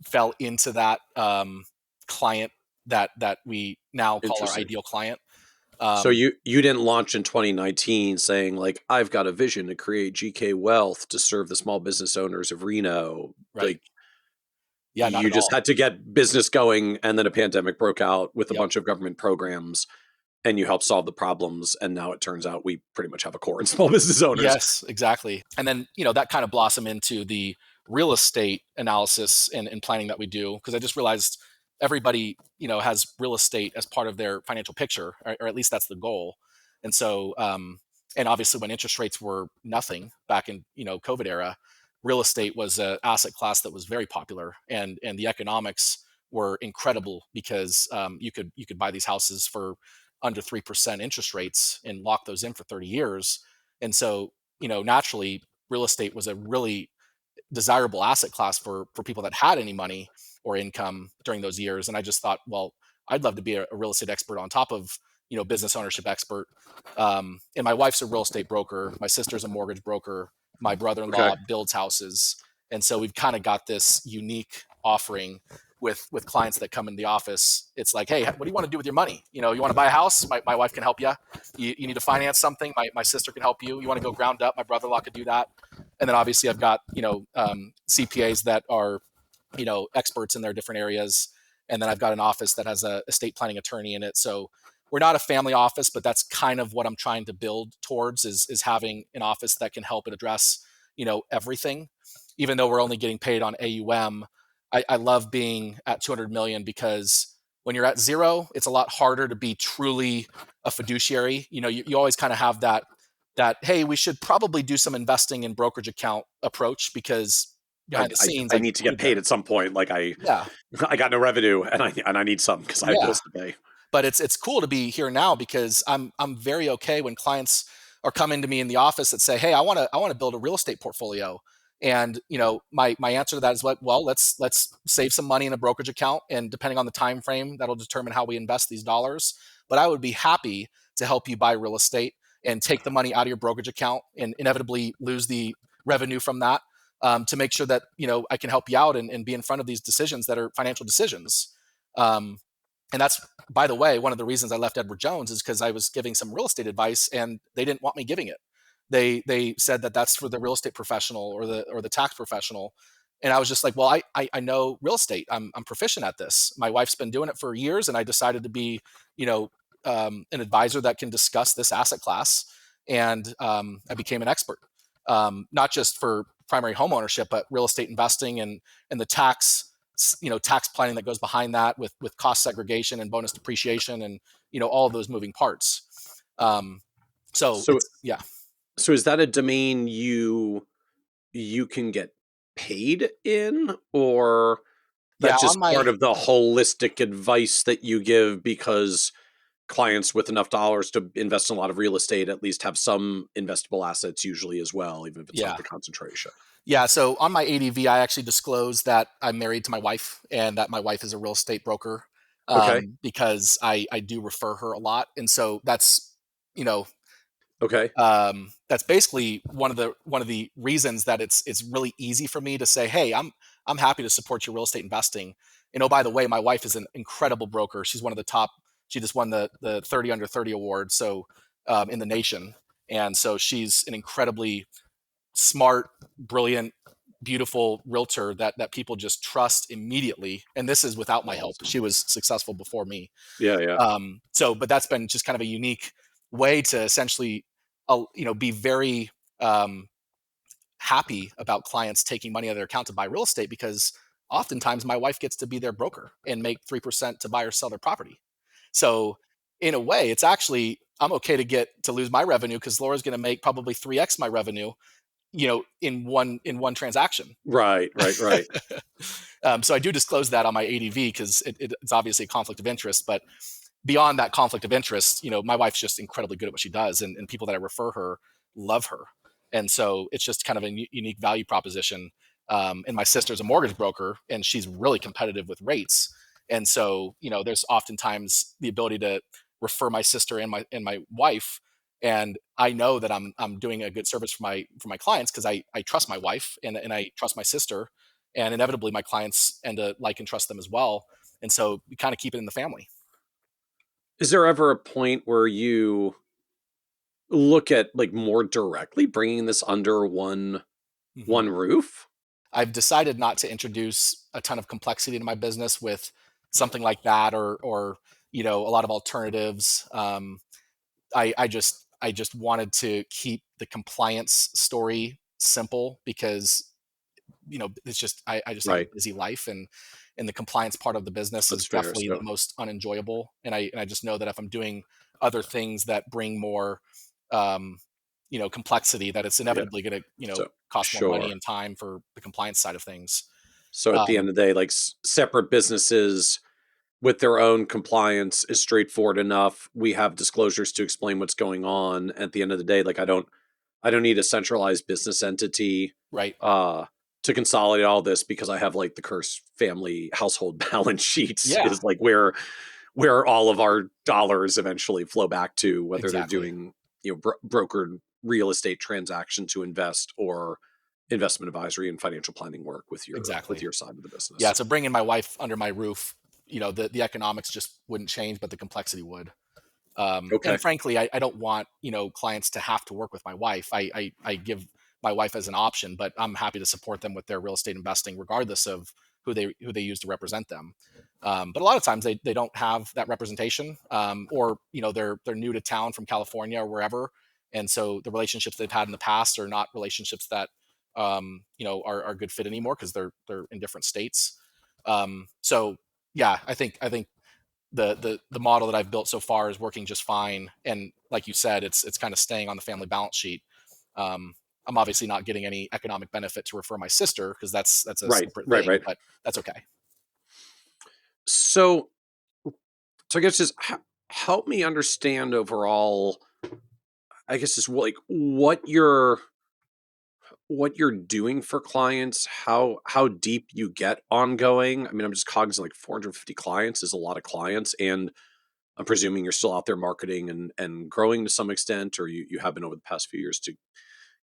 fell into that client that we now call our Interesting. ideal client. So Um, you didn't launch in 2019 saying like, I've got a vision to create GK Wealth to serve the small business owners of Reno. right? Like, Yeah, not you at just all. had to get business going, and then a pandemic broke out with a Yep. bunch of government programs, and you helped solve the problems. And now it turns out we pretty much have a core in small business owners. Yes, exactly. And then, that kind of blossomed into the real estate analysis and planning that we do. Because I just realized everybody, has real estate as part of their financial picture, or at least that's the goal. And so, and obviously when interest rates were nothing back in, COVID era, real estate was an asset class that was very popular, and the economics were incredible because you could buy these houses for under 3% interest rates and lock those in for 30 years. And so, naturally, real estate was a really desirable asset class for people that had any money or income during those years. And I just thought, well, I'd love to be a real estate expert on top of business ownership expert. And my wife's a real estate broker. My sister's a mortgage broker. My Okay. brother-in-law builds houses, and so we've kind of got this unique offering with clients that come in the office. It's like, hey, what do you want to do with your money? You want to buy a house? My wife can help you. You need to finance something? My sister can help you. You want to go ground up? My brother-in-law could do that. And then obviously I've got CPAs that are experts in their different areas, and then I've got an office that has a estate planning attorney in it. So we're not a family office, but that's kind of what I'm trying to build towards is having an office that can help and address everything. Even though we're only getting paid on AUM, I love being at 200 million because when you're at zero, it's a lot harder to be truly a fiduciary. You always kind of have that, hey, we should probably do some investing in brokerage account approach because I, behind the I, scenes, I like need to what get are paid the at some point. Like yeah, I got no revenue and I need some because I have yeah. bills to pay. But it's cool to be here now because I'm very okay when clients are coming to me in the office that say, "Hey, I want to build a real estate portfolio." And my answer to that is like, well, let's save some money in a brokerage account, and depending on the time frame, that'll determine how we invest these dollars. But I would be happy to help you buy real estate and take the money out of your brokerage account and inevitably lose the revenue from that, to make sure that I can help you out and be in front of these decisions that are financial decisions. Um, and that's, by the way, one of the reasons I left Edward Jones is because I was giving some real estate advice and they didn't want me giving it. They said that that's for the real estate professional or the tax professional. And I was just like, well, I know real estate. I'm proficient at this. My wife's been doing it for years, and I decided to be, you know, an advisor that can discuss this asset class. And I became an expert, not just for primary home ownership, but real estate investing and the tax planning that goes behind that with cost segregation and bonus depreciation and all of those moving parts. So So it's yeah. so is that a domain you can get paid in, or Yeah, that's on just my part of the holistic advice that you give because clients with enough dollars to invest in a lot of real estate at least have some investable assets usually as well, even if it's not yeah. the concentration. Yeah, so on my ADV, I actually disclose that I'm married to my wife and that my wife is a real estate broker, Okay. because I do refer her a lot, and so you know Okay. that's basically one of the reasons that it's really easy for me to say, hey, I'm happy to support your real estate investing. And oh, by the way, my wife is an incredible broker. She's one of the top. She just won the 30 under 30 award, so in the nation, and so she's an incredibly smart, brilliant, beautiful realtor that people just trust immediately. And this is without my help. Awesome. She was successful before me. Yeah, yeah. But that's been just kind of a unique way to essentially, be very um, happy about clients taking money out of their account to buy real estate because oftentimes my wife gets to be their broker and make 3% to buy or sell their property. So in a way, it's actually I'm okay to lose my revenue because Laura's going to make probably 3x my revenue, in one transaction. Right, right, right. So I do disclose that on my ADV because it's obviously a conflict of interest. But beyond that conflict of interest, my wife's just incredibly good at what she does, and people that I refer her love her, and so it's just kind of a unique value proposition. And my sister's a mortgage broker, and she's really competitive with rates, and so there's oftentimes the ability to refer my sister and my wife, and I know that I'm doing a good service for my clients because I trust my wife and I trust my sister, and inevitably my clients and to like and trust them as well, and so we kind of keep it in the family. Is there ever a point where you look at like more directly bringing this under one Mhm. roof? I've decided not to introduce a ton of complexity to my business with something like that, or a lot of alternatives. I just wanted to keep the compliance story simple because it's just I just have a Right. busy life, and the compliance part of the business That's is fair. definitely the So most unenjoyable. And I just know that if I'm doing other things that bring more um, complexity, that it's yeah. inevitably going to So cost more money sure. and time for the compliance side of things. So at the Um, end of the day, like separate businesses with their own compliance is straightforward enough. We have disclosures to explain what's going on. At the end of the day, like I don't need a centralized business entity right. uh to consolidate all this because I have like the Curse family household balance sheets Yeah. is like where all of our dollars eventually flow back to, whether they're Exactly. doing brokered real estate transaction to invest or investment advisory and financial planning work with Exactly. your side of the Yeah. business. So bringing my wife under my roof, the economics just wouldn't change, but the complexity would. And Okay. frankly, I don't want clients to have to work with my wife. I give my wife as an option, but I'm happy to support them with their real estate investing, regardless of who they use to represent them. But a lot of times they don't have that representation, or they're new to town from California or wherever, and so the relationships they've had in the past are not relationships that are a good fit anymore because they're in different states. So yeah, I think the model that I've built so far is working just fine. And like you said, it's kind of staying on the family balance sheet. I'm obviously not getting any economic benefit to refer my sister because that's a Right, separate right, thing, right. but that's okay. So, I guess just help me understand overall. I guess just like what you're doing for clients, how deep you get ongoing. I mean, I'm just cognizant like 450 clients is a lot of clients, and I'm presuming you're still out there marketing and growing to some extent, or you have been over the past few years to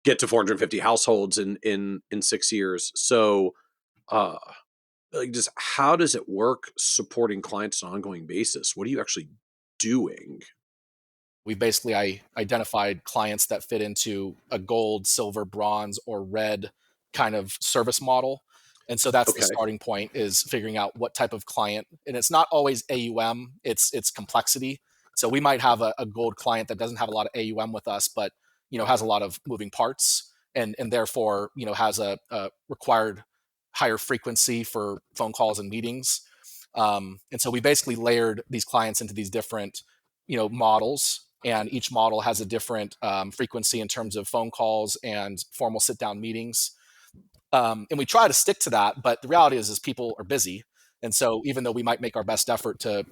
get to 450 households in 6 years. So, uh, like, just how does it work supporting clients on an ongoing basis? What are you actually doing? We basically I identified clients that fit into a gold, silver, bronze, or red kind of service model. And so that's the Okay. starting point, is figuring out what type of client. And it's not always AUM, it's complexity. So we might have a gold client that doesn't have a lot of AUM with us, but has a lot of moving parts, and therefore has a required higher frequency for phone calls and meetings. And so we basically layered these clients into these different models, and each model has a different frequency in terms of phone calls and formal sit down meetings. And we try to stick to that, but the reality is people are busy. And so even though we might make our best effort to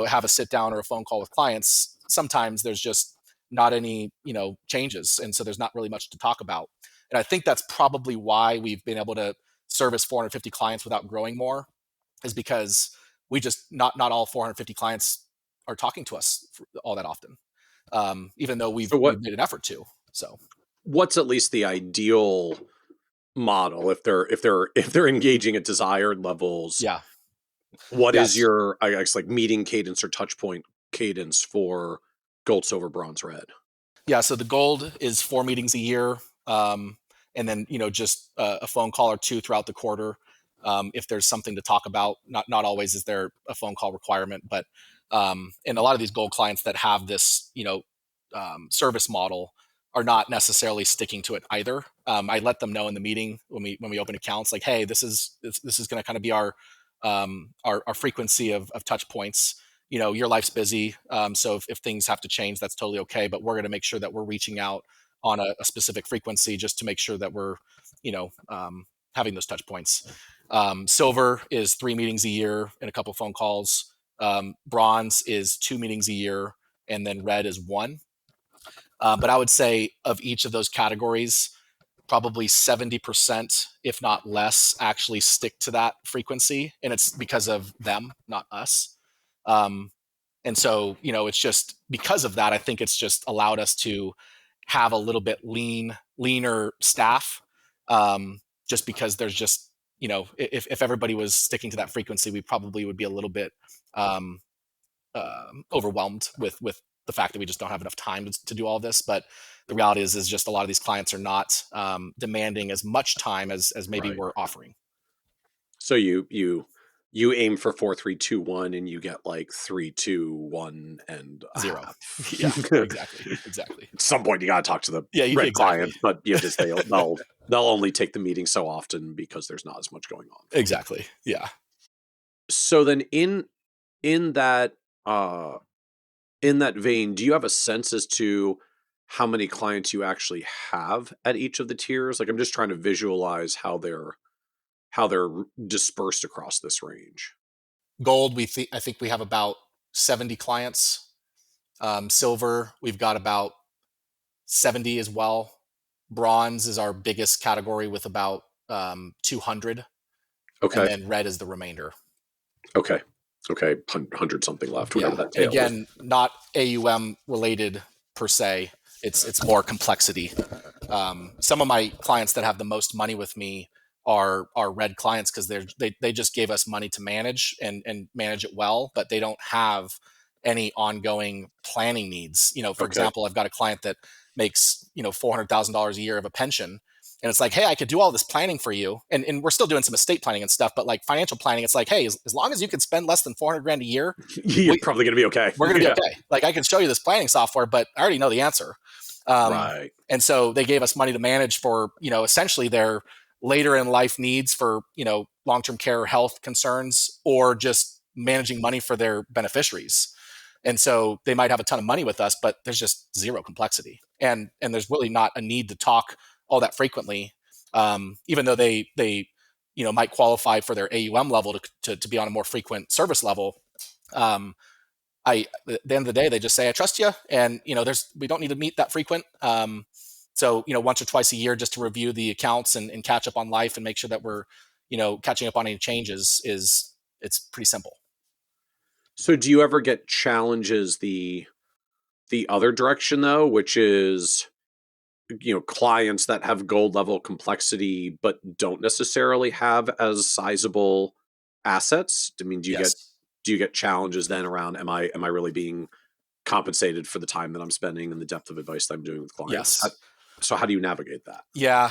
have a sit down or a phone call with clients, sometimes there's just not any changes, and so there's not really much to talk about. And I think that's probably why we've been able to service 450 clients without growing more, is because we just not all 450 clients are talking to us all that often, even though So we've made an effort to. So what's at least the ideal model if they're engaging at desired levels? yeah, What is yes, your, I guess, like meeting cadence or touch point cadence for gold, silver, bronze, red? yeah. So the gold is 4 meetings a year, and then just a phone call or two throughout the quarter, if there's something to talk about. Not always is there a phone call requirement, but and a lot of these gold clients that have this service model are not necessarily sticking to it either. I let them know in the meeting when we open accounts, like, hey, this is going to kind of be our frequency of touch points. Your life's busy, so if things have to change, that's totally okay. But we're going to make sure that we're reaching out on a specific frequency, just to make sure that we're, having those touch points. Silver is 3 meetings a year and a couple phone calls. Bronze is 2 meetings a year, and then red is one. But I would say of each of those categories, probably 70%, if not less, actually stick to that frequency. And it's because of them, not us. Um, and so, it's just because of that, I think it's just allowed us to have a little bit leaner staff. Just because there's just, if everybody was sticking to that frequency, we probably would be a little bit um, overwhelmed with the fact that we just don't have enough time to do all this. But the reality is just a lot of these clients are not demanding as much time as maybe Right. we're offering. So you aim for 4-3-2-1, and you get like 3-2-1 and a Zero. half. Yeah, exactly. At some point, you got to talk to the Yeah, red exactly. clients, but just they'll only take the meeting so often because there's not as much going on. Exactly. Yeah. So then, in that uh, in that vein, do you have a sense as to how many clients you actually have at each of the tiers? Like, I'm just trying to visualize how they're dispersed across this range. Gold, I think we have about 70 clients. Silver, we've got about 70 as well. Bronze is our biggest category with about 200, and Okay. then red is the remainder. Okay. Okay. 100 something left, whatever Yeah, that and tail is. again, not AUM related per se. It's more complexity. Some of my clients that have the most money with me are red clients, because they just gave us money to manage and manage it well, but they don't have any ongoing planning needs. For Okay. example, I've got a client that makes $400,000 a year of a pension. And it's like, hey, I could do all this planning for you. And we're still doing some estate planning and stuff, but like financial planning, it's like, hey, as long as you can spend less than 400 grand a year, You're probably going to be okay. we're going to be Yeah. okay. Like, I can show you this planning software, but I already know the answer. Right. And so they gave us money to manage for, essentially their later in life needs for, long-term care or health concerns, or just managing money for their beneficiaries. And so they might have a ton of money with us, but there's just zero complexity. And there's really not a need to talk all that frequently, even though they might qualify for their AUM level to be on a more frequent service level. At the end of the day, they just say, I trust you. And, we don't need to meet that frequent. So, once or twice a year, just to review the accounts and catch up on life and make sure that we're, catching up on any changes it's pretty simple. So do you ever get challenges the other direction though, which is, clients that have gold level complexity, but don't necessarily have as sizable assets? I mean, Yes. do you get challenges then around, am I really being compensated for the time that I'm spending and the depth of advice that I'm doing with clients? Yes. So how do you navigate that? Yeah.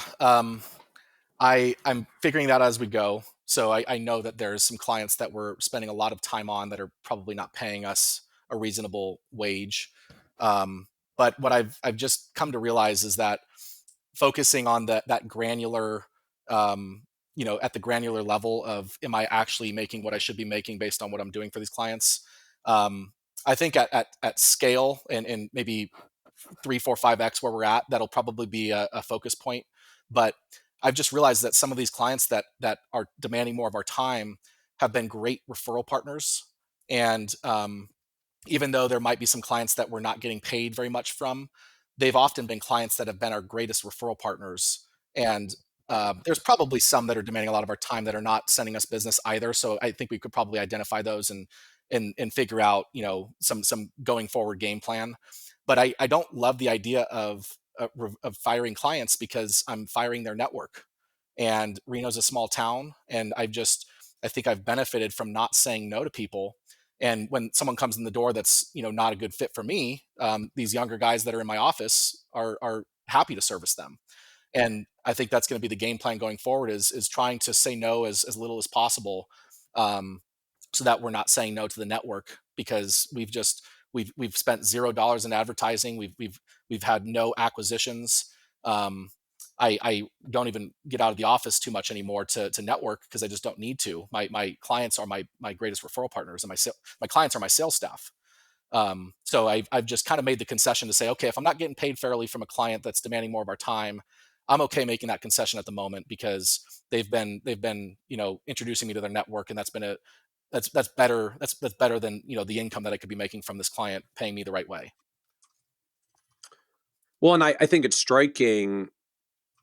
I'm figuring that as we go. So I know that there's some clients that we're spending a lot of time on that are probably not paying us a reasonable wage. But what I've just come to realize is that focusing on that granular, at the granular level of, am I actually making what I should be making based on what I'm doing for these clients? I think at scale and maybe 3, 4, 5x where we're at, that'll probably be a focus point. But I've just realized that some of these clients that are demanding more of our time have been great referral partners. And even though there might be some clients that we're not getting paid very much from, they've often been clients that have been our greatest referral partners. And there's probably some that are demanding a lot of our time that are not sending us business either. So I think we could probably identify those and figure out, some going forward game plan. But I don't love the idea of firing clients, because I'm firing their network. And Reno's a small town, and I think I've benefited from not saying no to people. And when someone comes in the door that's not a good fit for me, these younger guys that are in my office are happy to service them. And I think that's going to be the game plan going forward, is trying to say no as little as possible, so that we're not saying no to the network, because we've spent $0 in advertising. We've had no acquisitions. I don't even get out of the office too much anymore to network, because I just don't need to. My clients are my greatest referral partners, and my clients are my sales staff. So I've just kind of made the concession to say, okay, if I'm not getting paid fairly from a client that's demanding more of our time, I'm okay making that concession at the moment, because they've been introducing me to their network, and that's better. That's better than the income that I could be making from this client paying me the right way. Well, and I think it's striking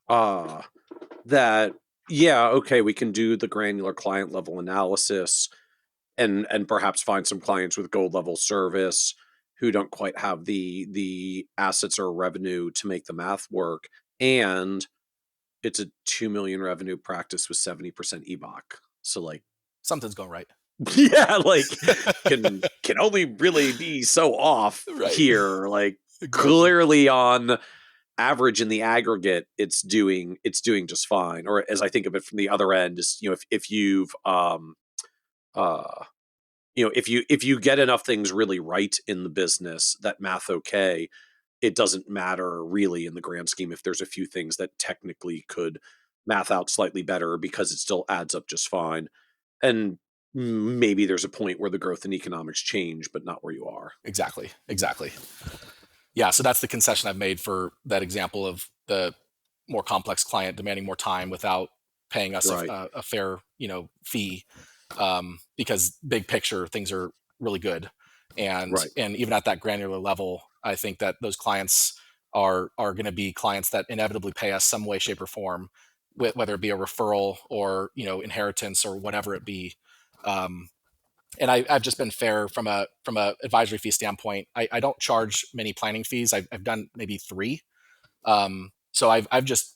that, yeah, okay, we can do the granular client level analysis and perhaps find some clients with gold level service who don't quite have the assets or revenue to make the math work. And it's a 2 million revenue practice with 70% EBOC. So like something's going right. Yeah, like can only really be so off Right. here. Like Exactly. Clearly on average in the aggregate, it's doing just fine. Or as I think of it from the other end, is if you've if you get enough things really right in the business, that math okay, it doesn't matter really in the grand scheme if there's a few things that technically could math out slightly better, because it still adds up just fine. And maybe there's a point where the growth in economics change, but not where you are. Exactly. Yeah, so that's the concession I've made for that example of the more complex client demanding more time without paying us Right. a fair fee, because big picture things are really good. And Right. and even at that granular level, I think that those clients are going to be clients that inevitably pay us some way, shape, or form, whether it be a referral or inheritance or whatever it be. And I've just been fair from a advisory fee standpoint. I don't charge many planning fees. I've done maybe 3. So I've just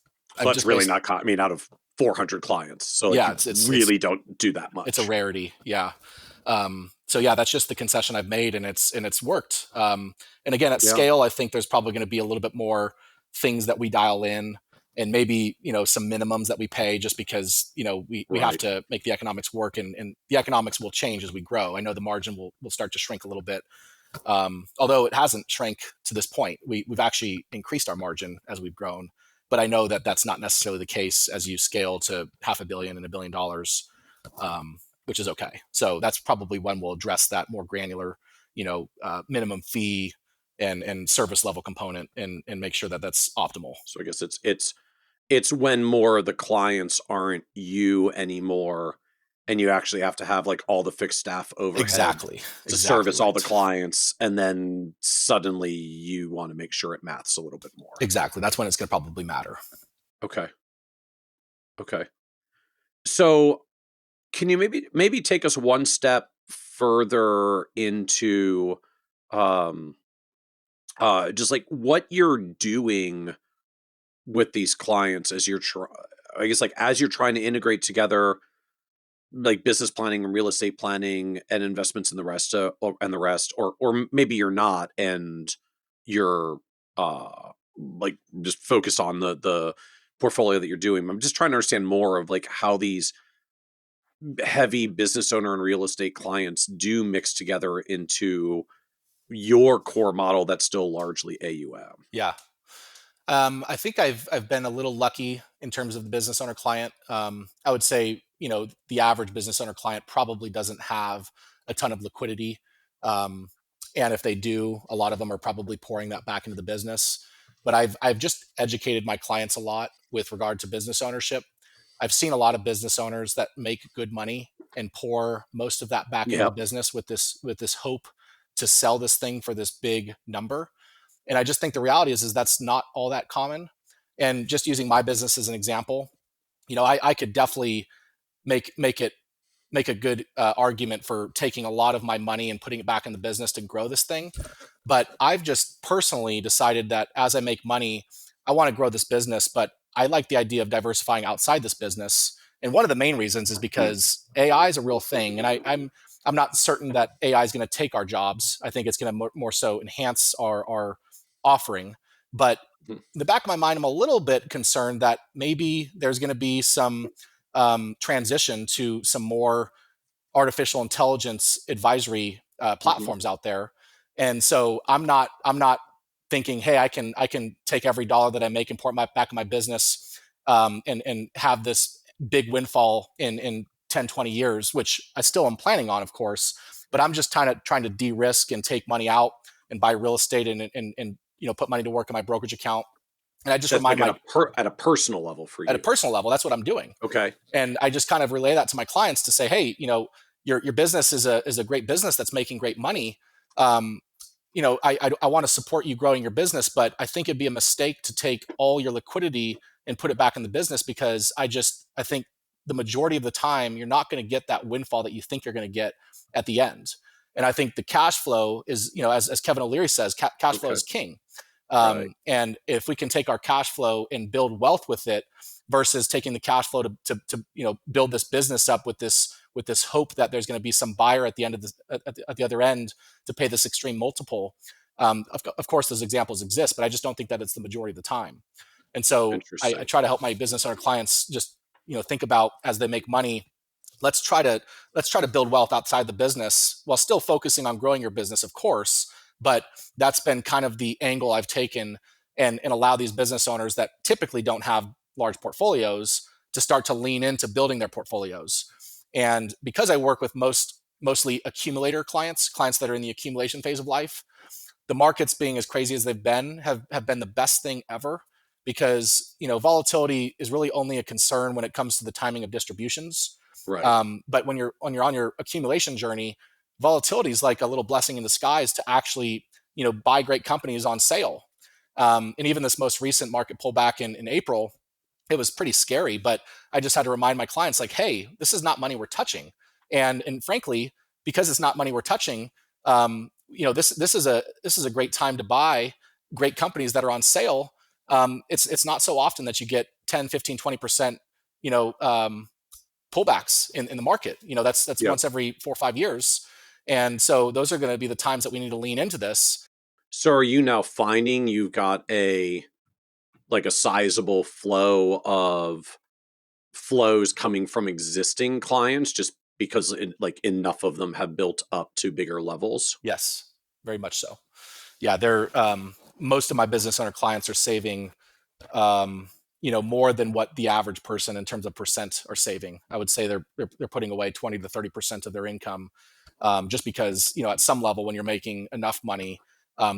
really not. I mean, out of 400 clients, so yeah, it's really don't do that much. It's a rarity. Yeah. So yeah, that's just the concession I've made, and it's worked. And again, at scale, I think there's probably going to be a little bit more things that we dial in, and maybe some minimums that we pay, just because we have to make the economics work, and the economics will change as we grow. I know the margin will start to shrink a little bit, although it hasn't shrank to this point. We've actually increased our margin as we've grown. but I know that that's not necessarily the case as you scale to $500 million and $1 billion, which is okay. So that's probably when we'll address that more granular, minimum fee and service level component and make sure that that's optimal. So I guess it's when more of the clients aren't you anymore, and you actually have to have like all the fixed staff overhead Exactly service all the right. clients, and then suddenly you want to make sure it maths a little bit more. Exactly. That's when it's going to probably matter. Okay. So can you maybe take us one step further into just like what you're doing with these clients as you're I guess like as you're trying to integrate together like business planning and real estate planning and investments in the rest or maybe you're not, and you're like just focused on the portfolio that you're doing. I'm just trying to understand more of like how these heavy business owner and real estate clients do mix together into your core model that's still largely AUM. Yeah. I think I've been a little lucky in terms of the business owner client. I would say, the average business owner client probably doesn't have a ton of liquidity. And if they do, a lot of them are probably pouring that back into the business. But I've just educated my clients a lot with regard to business ownership. I've seen a lot of business owners that make good money and pour most of that back into the business with this hope to sell this thing for this big number. And I just think the reality is that's not all that common. And just using my business as an example, I could definitely make a good argument for taking a lot of my money and putting it back in the business to grow this thing. But I've just personally decided that as I make money, I want to grow this business, but I like the idea of diversifying outside this business. And one of the main reasons is because AI is a real thing, and I'm not certain that AI is going to take our jobs. I think it's going to more so enhance our offering. But in the back of my mind, I'm a little bit concerned that maybe there's going to be some transition to some more artificial intelligence advisory platforms out there. And so I'm not thinking, hey, I can take every dollar that I make and pour it back in my business, and have this big windfall in 10, 20 years, which I still am planning on, of course. But I'm just trying to de-risk and take money out and buy real estate and put money to work in my brokerage account. And I just remind like at a personal level for you. At a personal level, that's what I'm doing. Okay. And I just kind of relay that to my clients to say, hey, your business is a great business that's making great money. I want to support you growing your business, but I think it'd be a mistake to take all your liquidity and put it back in the business, because I think the majority of the time you're not going to get that windfall that you think you're going to get at the end. And I think the cash flow is, as Kevin O'Leary says, cash flow is king. Right. And if we can take our cash flow and build wealth with it versus taking the cash flow to build this business up with this hope that there's going to be some buyer at the end of at the other end to pay this extreme multiple. Of course, those examples exist, but I just don't think that it's the majority of the time. And so I try to help my business owner clients just think about, as they make money, let's try to build wealth outside the business while still focusing on growing your business, of course. But that's been kind of the angle I've taken, and allow these business owners that typically don't have large portfolios to start to lean into building their portfolios. And because I work with mostly accumulator clients that are in the accumulation phase of life, the markets being as crazy as they've been have been the best thing ever, because volatility is really only a concern when it comes to the timing of distributions. Right. But when you're on your accumulation journey, volatility is like a little blessing in disguise to actually buy great companies on sale. And even this most recent market pullback in April, it was pretty scary, but I just had to remind my clients, like, hey, this is not money we're touching. And frankly, because it's not money we're touching, this is a great time to buy great companies that are on sale. It's not so often that you get 10, 15, 20%, pullbacks in the market. That's once every 4 or 5 years. And so those are going to be the times that we need to lean into this. So are you now finding you've got a sizable flow of flows coming from existing clients just because enough of them have built up to bigger levels? Yes, very much so. Yeah, they're most of my business owner clients are saving more than what the average person in terms of percent are saving. I would say they're putting away 20 to 30% of their income, just because at some level when you're making enough money,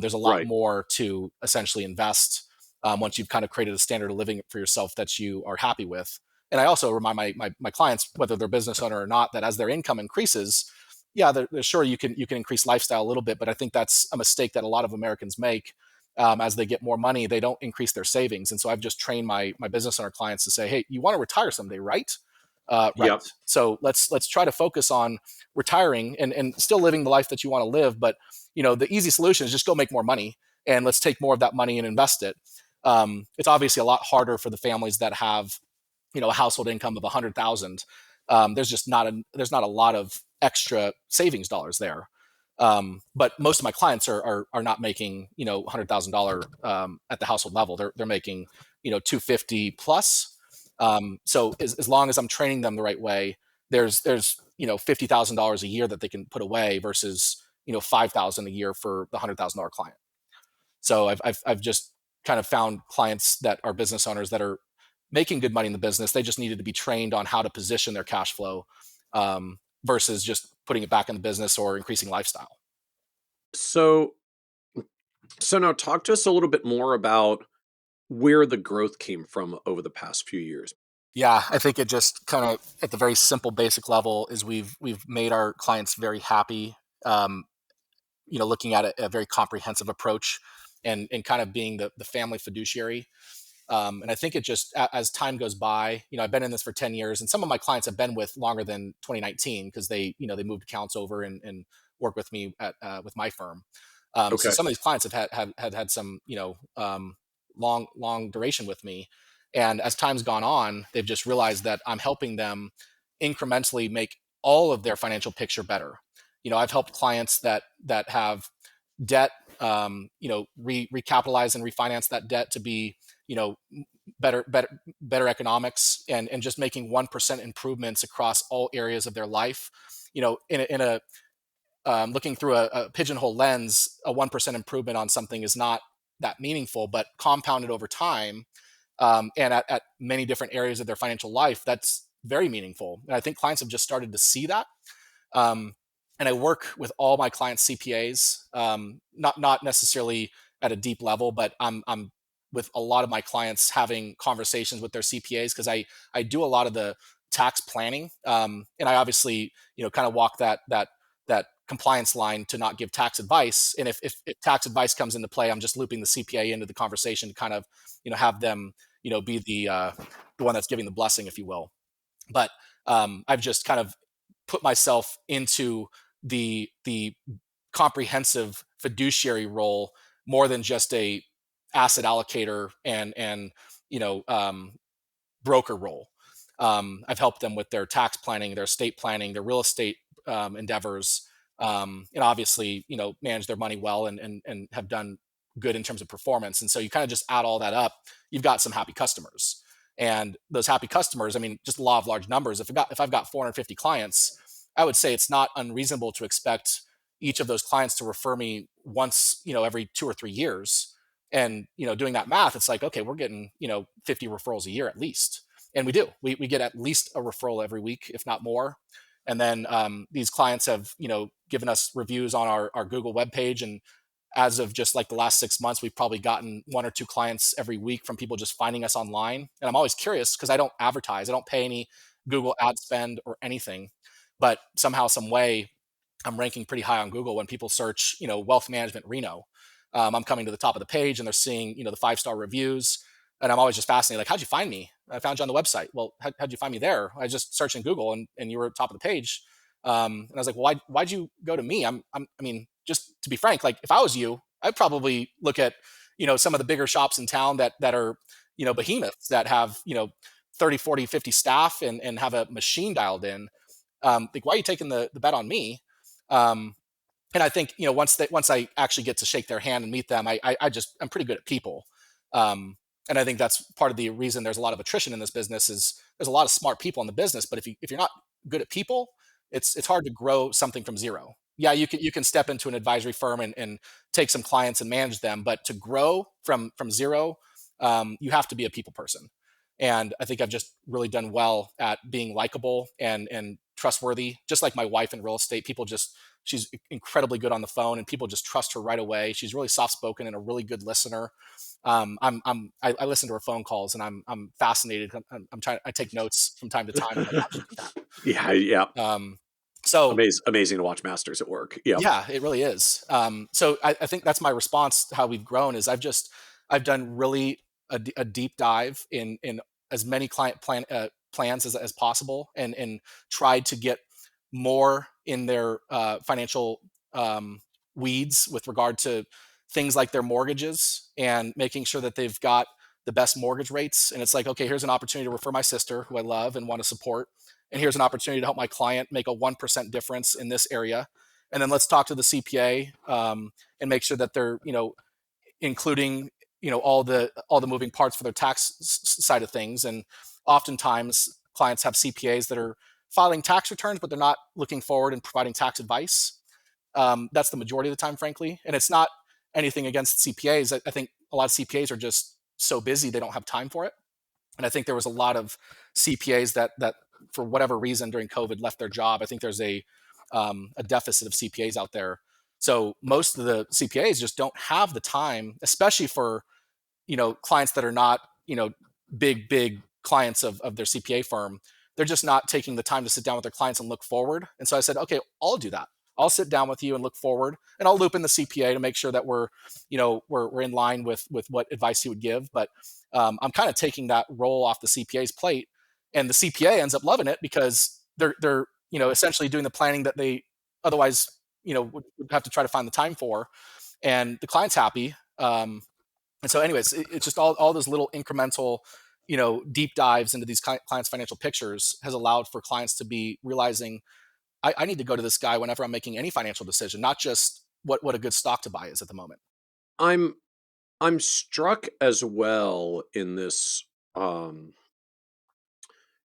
there's a lot Right. more to essentially invest once you've kind of created a standard of living for yourself that you are happy with. And I also remind my clients, whether they're business owner or not, that as their income increases, yeah, they're sure you can increase lifestyle a little bit, but I think that's a mistake that a lot of Americans make. As they get more money, they don't increase their savings. And so I've just trained my business owner clients to say, hey, you want to retire someday, right? Right. Yep. So let's try to focus on retiring and still living the life that you want to live. But the easy solution is just go make more money, and let's take more of that money and invest it. It's obviously a lot harder for the families that have a household income of 100,000. There's not a lot of extra savings dollars there. But most of my clients are not making $100,000 at the household level. They're making 250 plus. So as long as I'm training them the right way, there's $50,000 a year that they can put away versus $5,000 a year for the $100,000 client. So I've just kind of found clients that are business owners that are making good money in the business. They just needed to be trained on how to position their cash flow versus just putting it back in the business or increasing lifestyle. So now talk to us a little bit more about where the growth came from over the past few years. Yeah, I think it just kind of at the very simple basic level is we've made our clients very happy. Looking at a very comprehensive approach and kind of being the family fiduciary. And I think it just, as time goes by, I've been in this for 10 years, and some of my clients have been with longer than 2019 because they moved accounts over and work with me with my firm. So Okay. some of these clients have had some, long duration with me. And as time's gone on, they've just realized that I'm helping them incrementally make all of their financial picture better. I've helped clients that have debt, recapitalize and refinance that debt to be, better economics, and just making 1% improvements across all areas of their life. In a looking through a pigeonhole lens, a 1% improvement on something is not that meaningful, but compounded over time, and at many different areas of their financial life, that's very meaningful. And I think clients have just started to see that. And I work with all my clients' CPAs, not necessarily at a deep level, but I'm with a lot of my clients having conversations with their CPAs because I do a lot of the tax planning, and I obviously kind of walk that compliance line to not give tax advice. And if tax advice comes into play, I'm just looping the CPA into the conversation to kind of have them be the one that's giving the blessing, if you will. But I've just kind of put myself into the comprehensive fiduciary role more than just a asset allocator and broker role. I've helped them with their tax planning, their estate planning, their real estate endeavors, and obviously manage their money well and have done good in terms of performance. And so you kind of just add all that up, you've got some happy customers. And those happy customers, I mean, just law of large numbers. If I've got 450 clients, I would say it's not unreasonable to expect each of those clients to refer me once, every 2 or 3 years. And doing that math, it's like, okay, we're getting 50 referrals a year at least, and we do. We get at least a referral every week, if not more. And then these clients have given us reviews on our Google webpage, and as of just like the last 6 months, we've probably gotten 1 or 2 clients every week from people just finding us online. And I'm always curious because I don't advertise, I don't pay any Google ad spend or anything, but somehow, some way, I'm ranking pretty high on Google when people search, wealth management Reno. I'm coming to the top of the page and they're seeing, the 5-star reviews. And I'm always just fascinated, like, how'd you find me? I found you on the website. Well, how'd you find me there? I just searched in Google and you were at the top of the page. And I was like, well, why'd you go to me? I mean, just to be frank, like if I was you, I'd probably look at, some of the bigger shops in town that are, behemoths that have, 30, 40, 50 staff and have a machine dialed in. Like, why are you taking the bet on me? And I think, once I actually get to shake their hand and meet them, I'm pretty good at people. And I think that's part of the reason there's a lot of attrition in this business is there's a lot of smart people in the business, but if you're not good at people, it's hard to grow something from zero. Yeah, you can step into an advisory firm and take some clients and manage them, but to grow from zero, you have to be a people person. And I think I've just really done well at being likable and trustworthy. Just like my wife in real estate, she's incredibly good on the phone, and people just trust her right away. She's really soft spoken and a really good listener. I listen to her phone calls, and I'm fascinated. I take notes from time to time. I'm like, how'd you do that? Yeah. Um, so Amazing to watch masters at work. Yeah. yeah, it really is. So I think that's my response to how we've grown is I've done really a deep dive in as many plans as possible, and tried to get more in their financial weeds with regard to things like their mortgages, and making sure that they've got the best mortgage rates. And it's like, okay, here's an opportunity to refer my sister who I love and want to support, and here's an opportunity to help my client make a 1% difference in this area. And then let's talk to the CPA, and make sure that they're, including, all the moving parts for their tax side of things. And oftentimes clients have CPAs that are filing tax returns, but they're not looking forward and providing tax advice. That's the majority of the time, frankly. And it's not anything against CPAs. I think a lot of CPAs are just so busy they don't have time for it. And I think there was a lot of CPAs that for whatever reason during COVID left their job. I think there's a deficit of CPAs out there. So most of the CPAs just don't have the time, especially for clients that are not big clients of their CPA firm. They're just not taking the time to sit down with their clients and look forward. And so I said, okay, I'll do that. I'll sit down with you and look forward, and I'll loop in the CPA to make sure that we're in line with what advice he would give. But I'm kind of taking that role off the CPA's plate, and the CPA ends up loving it because they're essentially doing the planning that they otherwise would have to try to find the time for, and the client's happy. And so, anyways, it's just all those little incremental, deep dives into these clients' financial pictures has allowed for clients to be realizing, I need to go to this guy whenever I'm making any financial decision, not just what a good stock to buy is at the moment. I'm struck as well in this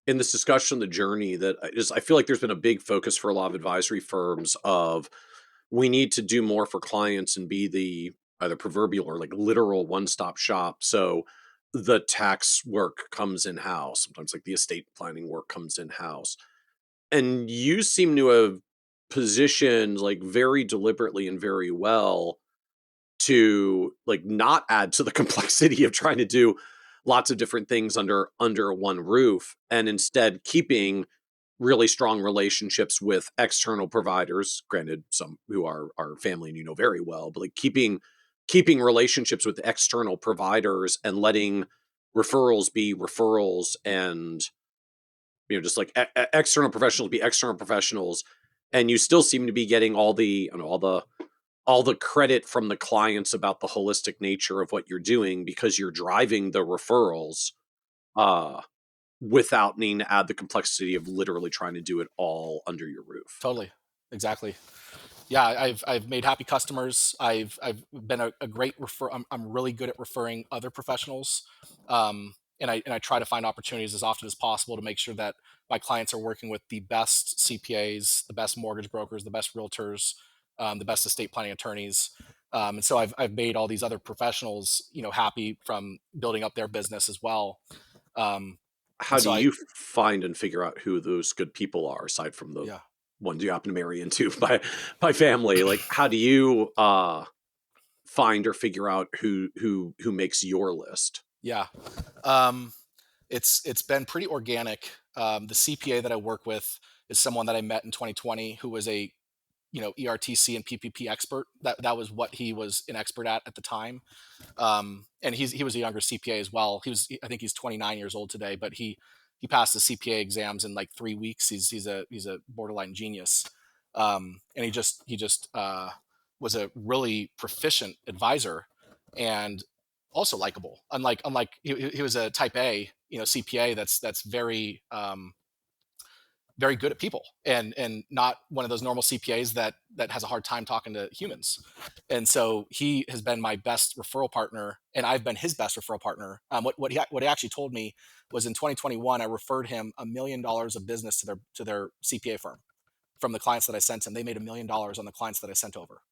discussion, the journey that I feel like there's been a big focus for a lot of advisory firms of, we need to do more for clients and be the either proverbial or like literal one-stop shop. So the tax work comes in house. Sometimes like the estate planning work comes in house. And you seem to have positioned like very deliberately and very well to like not add to the complexity of trying to do lots of different things under one roof, and instead keeping really strong relationships with external providers, granted some who are our family and very well, but like keeping relationships with external providers and letting referrals be referrals, and just like external professionals be external professionals. And you still seem to be getting all the credit from the clients about the holistic nature of what you're doing, because you're driving the referrals without needing to add the complexity of literally trying to do it all under your roof. Totally. Exactly. Yeah, I've made happy customers. I've been a great I'm really good at referring other professionals, and I try to find opportunities as often as possible to make sure that my clients are working with the best CPAs, the best mortgage brokers, the best realtors, the best estate planning attorneys. And so I've made all these other professionals happy from building up their business as well. How do you find and figure out who those good people are, aside from the yeah. ones you happen to marry into by family? Like, how do you find or figure out who makes your list? Yeah. It's been pretty organic. The CPA that I work with is someone that I met in 2020 who was a ERTC and PPP expert. That was what he was an expert at the time. And he was a younger CPA as well. I think he's 29 years old today, but he passed the CPA exams in like 3 weeks. He's a borderline genius. And he just was a really proficient advisor, and also likable. Unlike he was a type A, CPA that's very very good at people, and not one of those normal CPAs that has a hard time talking to humans. And so he has been my best referral partner, and I've been his best referral partner. What he actually told me was, in 2021, I referred him $1 million of business to their CPA firm from the clients that I sent him. They made $1 million on the clients that I sent over.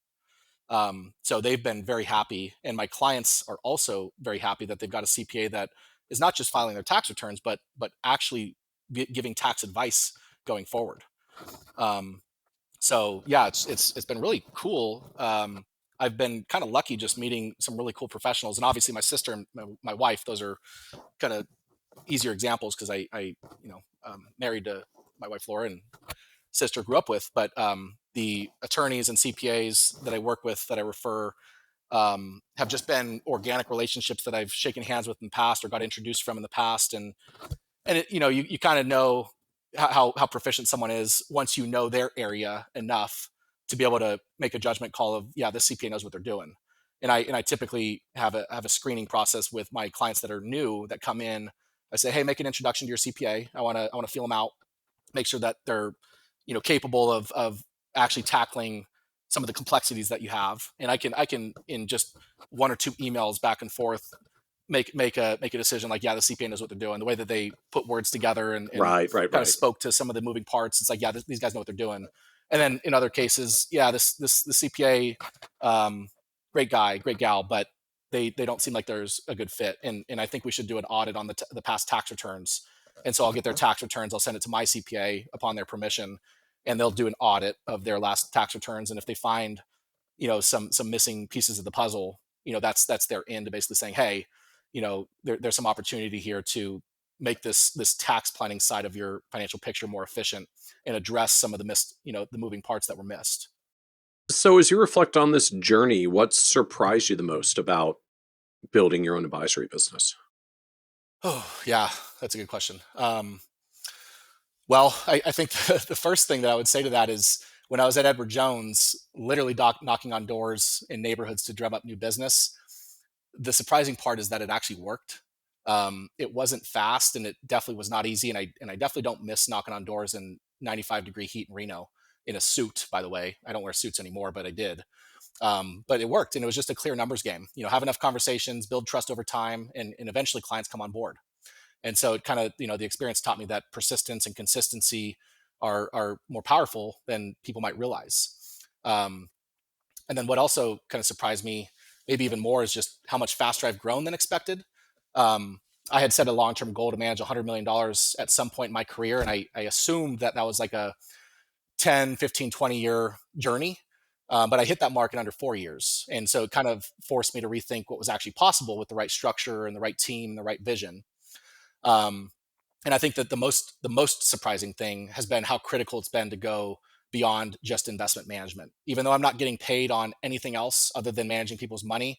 So they've been very happy, and my clients are also very happy that they've got a CPA that is not just filing their tax returns, but actually giving tax advice going forward. So yeah, it's been really cool. I've been kind of lucky just meeting some really cool professionals, and obviously my sister and my wife; those are kind of easier examples because I married to my wife Laura, and sister grew up with. But the attorneys and CPAs that I work with, that I refer, have just been organic relationships that I've shaken hands with in the past or got introduced from in the past, and you kind of know how proficient someone is once you know their area enough to be able to make a judgment call of, yeah, this CPA knows what they're doing. And I typically have a screening process with my clients that are new that come in. I say, hey, make an introduction to your CPA. I want to feel them out, make sure that they're capable of actually tackling some of the complexities that you have. And I can in just one or two emails back and forth make a decision like, yeah, the CPA knows what they're doing. The way that they put words together and Right. kind of spoke to some of the moving parts, it's like, yeah, these guys know what they're doing. And then in other cases, yeah, the CPA, great guy, great gal, but they don't seem like there's a good fit. And I think we should do an audit on the past tax returns. And so I'll get their tax returns, I'll send it to my CPA upon their permission, and they'll do an audit of their last tax returns. And if they find some missing pieces of the puzzle, that's their in to basically saying, hey, there's some opportunity here to make this tax planning side of your financial picture more efficient and address some of the the moving parts that were missed. So as you reflect on this journey, what surprised you the most about building your own advisory business? Oh, yeah, that's a good question. Well, I think the first thing that I would say to that is when I was at Edward Jones, literally knocking on doors in neighborhoods to drum up new business, the surprising part is that it actually worked. It wasn't fast, and it definitely was not easy. And I definitely don't miss knocking on doors in 95-degree heat in Reno in a suit. By the way, I don't wear suits anymore, but I did. But it worked, and it was just a clear numbers game. Have enough conversations, build trust over time, and eventually clients come on board. And so it kind of, the experience taught me that persistence and consistency are more powerful than people might realize. And then what also kind of surprised me, maybe even more, is just how much faster I've grown than expected. I had set a long-term goal to manage $100 million at some point in my career. And I assumed that was like a 10, 15, 20-year journey. But I hit that mark in under 4 years. And so it kind of forced me to rethink what was actually possible with the right structure and the right team and the right vision. And I think that the most surprising thing has been how critical it's been to go beyond just investment management. Even though I'm not getting paid on anything else other than managing people's money,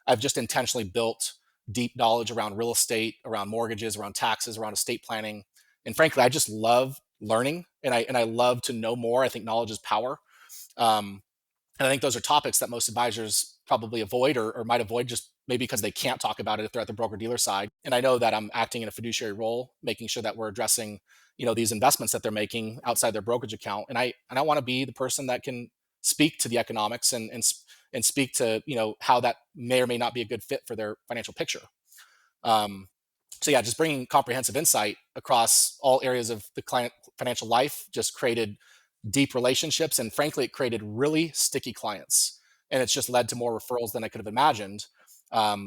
I've just intentionally built deep knowledge around real estate, around mortgages, around taxes, around estate planning. And frankly, I just love learning, and I love to know more. I think knowledge is power. And I think those are topics that most advisors probably avoid or might avoid just maybe because they can't talk about it if they're at the broker dealer side. And I know that I'm acting in a fiduciary role, making sure that we're addressing, these investments that they're making outside their brokerage account. And I want to be the person that can speak to the economics and speak to, how that may or may not be a good fit for their financial picture. So yeah, just bringing comprehensive insight across all areas of the client financial life just created deep relationships, and frankly, it created really sticky clients. And it's just led to more referrals than I could have imagined,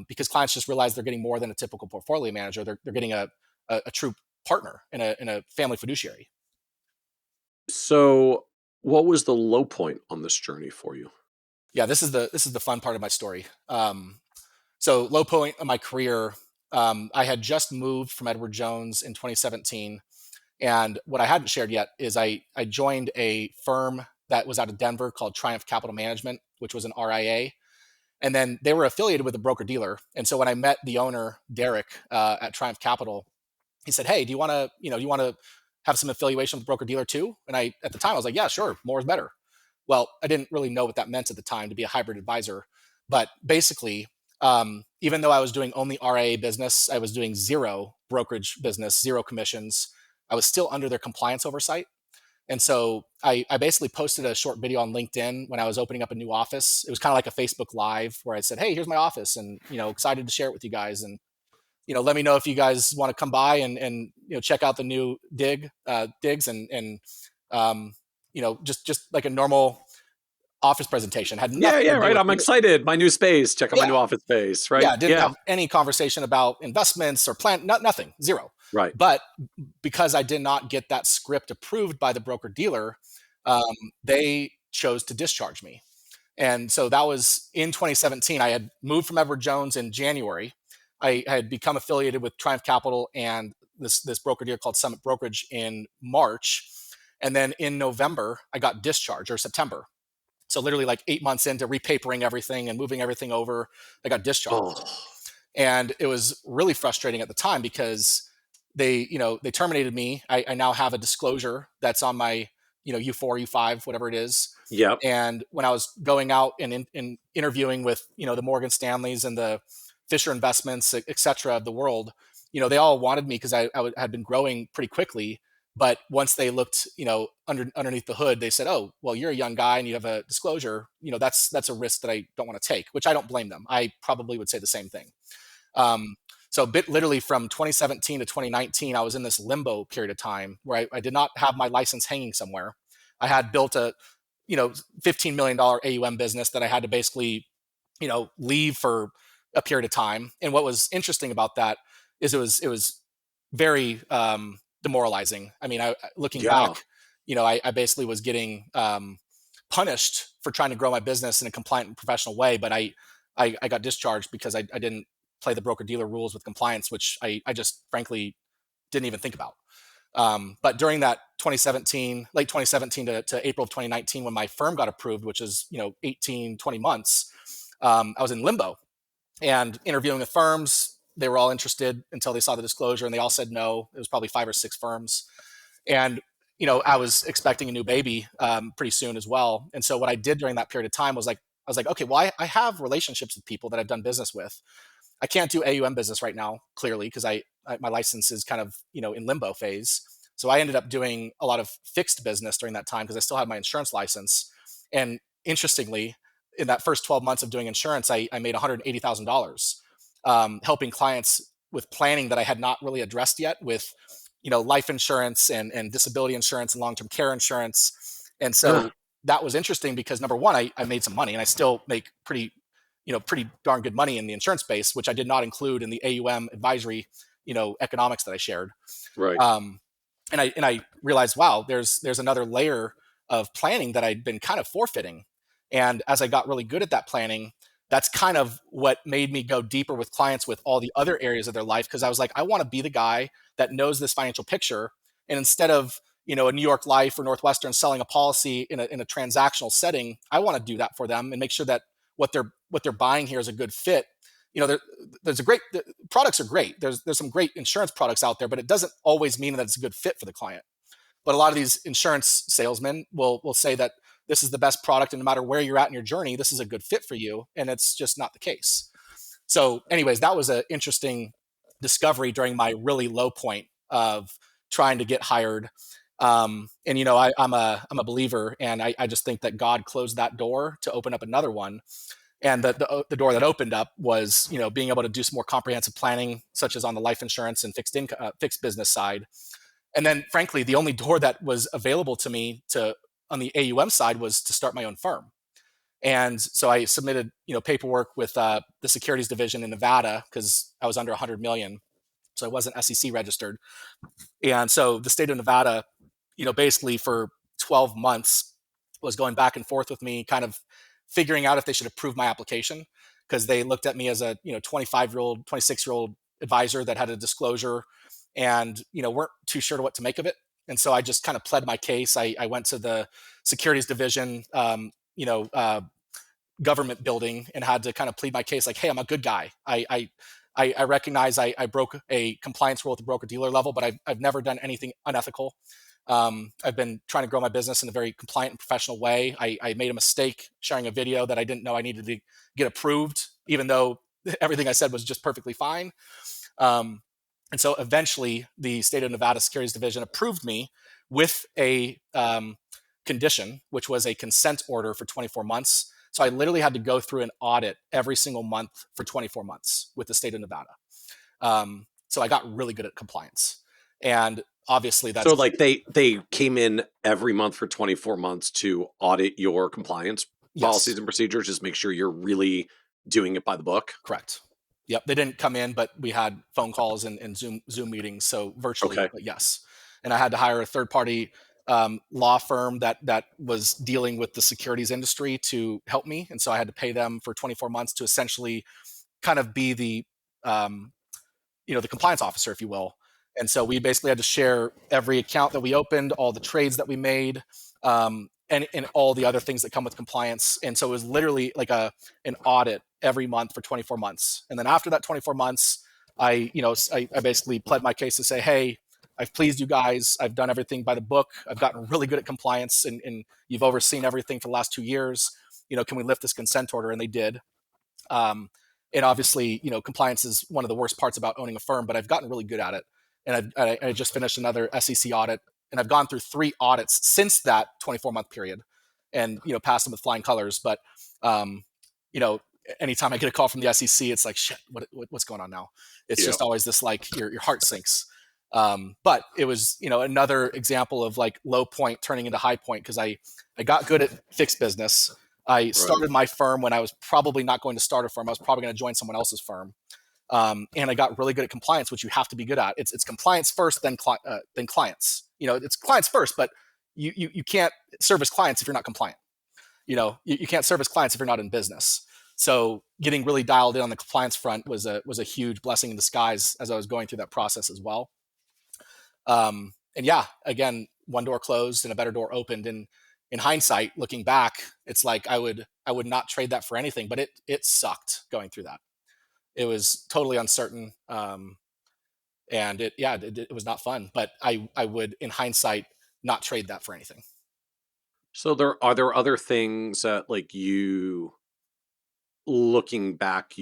because clients just realize they're getting more than a typical portfolio manager. They're getting a true partner in a family fiduciary. So what was the low point on this journey for you? Yeah, this is the fun part of my story. So low point of my career, I had just moved from Edward Jones in 2017. And what I hadn't shared yet is I joined a firm that was out of Denver called Triumph Capital Management, which was an RIA. And then they were affiliated with a broker dealer. And so when I met the owner, Derek, at Triumph Capital, he said, hey, do you want to have some affiliation with broker dealer too? And at the time I was like, yeah, sure. More is better. Well, I didn't really know what that meant at the time to be a hybrid advisor. But basically, even though I was doing only RIA business, I was doing zero brokerage business, zero commissions. I was still under their compliance oversight. And so I basically posted a short video on LinkedIn when I was opening up a new office. It was kind of like a Facebook Live where I said, hey, here's my office, and, excited to share it with you guys. And, let me know if you guys want to come by and check out the new digs and just like a normal office presentation. Had Yeah, nothing to do right. with I'm me. excited. My new space. Check out my Yeah. new office space, right? Yeah, didn't have any conversation about investments or plan, nothing, zero. Right. But because I did not get that script approved by the broker dealer, um, they chose to discharge me. And so that was in 2017. I had moved from Edward Jones in January. I had become affiliated with Triumph Capital and this broker dealer called Summit Brokerage in March. And then in November, I got discharged, or September. So literally like 8 months into repapering everything and moving everything over, I got discharged. Oh, And it was really frustrating at the time because they terminated me. I now have a disclosure that's on my, U4, U5, whatever it is. yep. And when I was going out and interviewing with, the Morgan Stanleys and the Fisher Investments, et cetera, of the world, they all wanted me because I had been growing pretty quickly. But once they looked, underneath the hood, they said, "Oh, well, you're a young guy and you have a disclosure. That's a risk that I don't want to take," which I don't blame them. I probably would say the same thing. Um, so literally from 2017 to 2019, I was in this limbo period of time where I did not have my license hanging somewhere. I had built a, $15 million AUM business that I had to basically, leave for a period of time. And what was interesting about that is it was very demoralizing. I mean, looking Yeah. back, I basically was getting punished for trying to grow my business in a compliant and professional way, but I got discharged because I didn't play the broker dealer rules with compliance, which I just frankly didn't even think about. But during that 2017, late 2017 to April of 2019, when my firm got approved, which is 18, 20 months, I was in limbo and interviewing with firms. They were all interested until they saw the disclosure, and they all said no. It was probably 5 or 6 firms, and I was expecting a new baby pretty soon as well. And so what I did during that period of time was I was like, okay, well, I have relationships with people that I've done business with. I can't do AUM business right now, clearly, because my license is kind of in limbo phase. So I ended up doing a lot of fixed business during that time because I still had my insurance license. And interestingly, in that first 12 months of doing insurance, I made $180,000 helping clients with planning that I had not really addressed yet, with life insurance and disability insurance and long-term care insurance. And so that was interesting because number one, I made some money, and I still make pretty darn good money in the insurance space, which I did not include in the AUM advisory, economics that I shared. Right. And I realized, wow, there's another layer of planning that I'd been kind of forfeiting. And as I got really good at that planning, that's kind of what made me go deeper with clients with all the other areas of their life. Cause I was like, I want to be the guy that knows this financial picture. And instead of, a New York Life or Northwestern selling a policy in a transactional setting, I want to do that for them and make sure that what they're buying here is a good fit. There's a great, the products are great. There's some great insurance products out there, but it doesn't always mean that it's a good fit for the client. But a lot of these insurance salesmen will say that this is the best product, and no matter where you're at in your journey, this is a good fit for you, and it's just not the case. So, anyways, that was an interesting discovery during my really low point of trying to get hired. And I'm a believer, and I just think that God closed that door to open up another one. And the door that opened up was being able to do some more comprehensive planning, such as on the life insurance and fixed business side. And then, frankly, the only door that was available to me on the AUM side was to start my own firm. And so I submitted paperwork with the securities division in Nevada because I was under 100 million, so I wasn't SEC registered. And so the state of Nevada, basically for 12 months was going back and forth with me, kind of figuring out if they should approve my application, because they looked at me as a 25-year-old, 26-year-old advisor that had a disclosure and weren't too sure what to make of it. And so I just kind of pled my case. I went to the securities division, government building, and had to kind of plead my case, like, hey, I'm a good guy. I recognize I broke a compliance rule at the broker dealer level, but I've never done anything unethical. I've been trying to grow my business in a very compliant and professional way. I made a mistake sharing a video that I didn't know I needed to get approved, even though everything I said was just perfectly fine. And so eventually the state of Nevada Securities Division approved me with a condition, which was a consent order for 24 months. So I literally had to go through an audit every single month for 24 months with the state of Nevada. So I got really good at compliance. And obviously that's... So like they came in every month for 24 months to audit your compliance? policies Yes, and procedures, just make sure you're really doing it by the book. correct. Yep, they didn't come in, but we had phone calls and Zoom meetings, so virtually, Okay. but yes. And I had to hire a third party law firm that was dealing with the securities industry to help me, and so I had to pay them for 24 months to essentially kind of be the um, the compliance officer, if you will. And so we basically had to share every account that we opened, all the trades that we made, and all the other things that come with compliance. And so it was literally like an audit every month for 24 months. And then after that 24 months, I basically pled my case to say, hey, I've pleased you guys. I've done everything by the book. I've gotten really good at compliance, and you've overseen everything for the last 2 years. Can we lift this consent order? And they did. Um, and obviously, compliance is one of the worst parts about owning a firm, but I've gotten really good at it. And I just finished another SEC audit, and I've gone through 3 audits since that 24-month period, and passed them with flying colors. But um, you know, anytime I get a call from the SEC, it's like, shit, what's going on now? It's Yeah. just always this, like, your heart sinks. But it was another example of like low point turning into high point, because I got good at fixed business. I started my firm when I was probably not going to start a firm. I was probably going to join someone else's firm. And I got really good at compliance, which you have to be good at. It's compliance first, then clients. It's clients first, but you can't service clients if you're not compliant. You can't service clients if you're not in business. So getting really dialed in on the compliance front was a huge blessing in disguise as I was going through that process as well. And yeah, again, one door closed and a better door opened. And in hindsight, looking back, it's like I would not trade that for anything. But it sucked going through that. It was totally uncertain, and it was not fun. But I would, in hindsight, not trade that for anything. So there other things that, like, you looking back,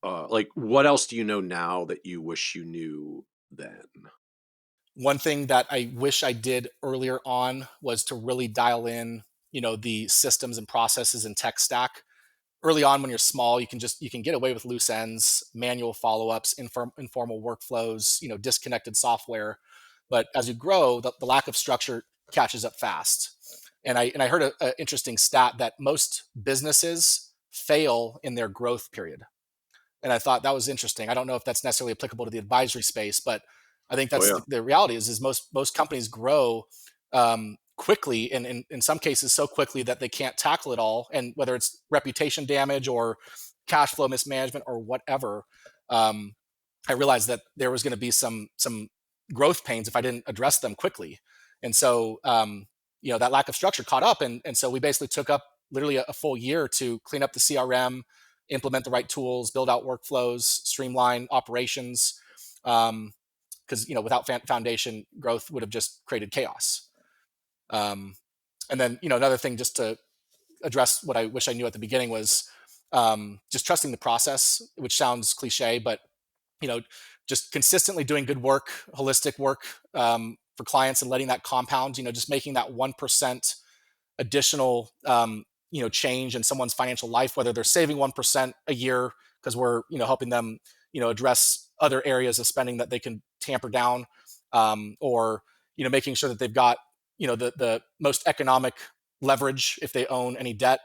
like, what else do you know now that you wish you knew then? One thing that I wish I did earlier on was to really dial in, the systems and processes and tech stack. Early on, when you're small, you can get away with loose ends, manual follow-ups, informal workflows, disconnected software. But as you grow, the lack of structure catches up fast. And I heard an interesting stat that most businesses fail in their growth period. And I thought that was interesting. I don't know if that's necessarily applicable to the advisory space, but I think Oh that's yeah. the reality is most companies grow quickly, and in some cases so quickly that they can't tackle it all. And whether it's reputation damage or cash flow mismanagement or whatever, I realized that there was going to be some growth pains if I didn't address them quickly. And so that lack of structure caught up, and so we basically took up literally a full year to clean up the CRM, implement the right tools, build out workflows, streamline operations. Because without foundation, growth would have just created chaos. And then another thing, just to address what I wish I knew at the beginning, was just trusting the process, which sounds cliche, but just consistently doing good work, holistic work, for clients, and letting that compound. Just making that 1% additional change in someone's financial life, whether they're saving 1% a year because we're helping them address other areas of spending that they can tamper down, or making sure that they've got the most economic leverage if they own any debt.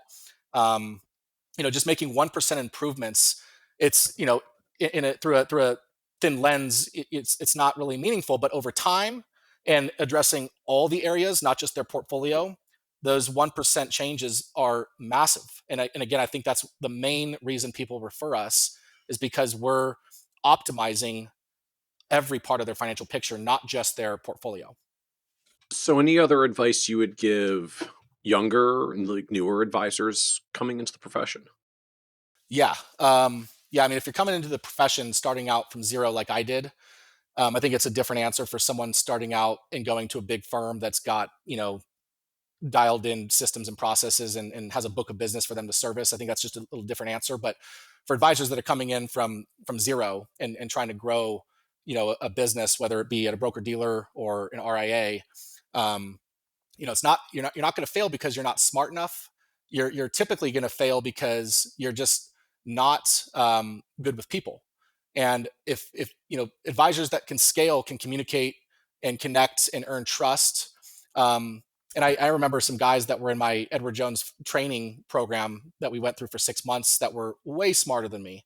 Just making 1% improvements. It's through a thin lens, it's not really meaningful, but over time and addressing all the areas, not just their portfolio, those 1% changes are massive. And again, I think that's the main reason people refer us, is because we're optimizing every part of their financial picture, not just their portfolio. So any other advice you would give younger and, like, newer advisors coming into the profession? Yeah. Yeah. I mean, if you're coming into the profession starting out from zero, like I did, I think it's a different answer for someone starting out and going to a big firm that's got, dialed in systems and processes, and has a book of business for them to service. I think that's just a little different answer. But for advisors that are coming in from zero and trying to grow, a business, whether it be at a broker dealer or an RIA, it's not, you're not going to fail because you're not smart enough. You're typically going to fail because you're just not good with people. And if advisors that can scale, can communicate and connect and earn trust, And I remember some guys that were in my Edward Jones training program that we went through for 6 months that were way smarter than me.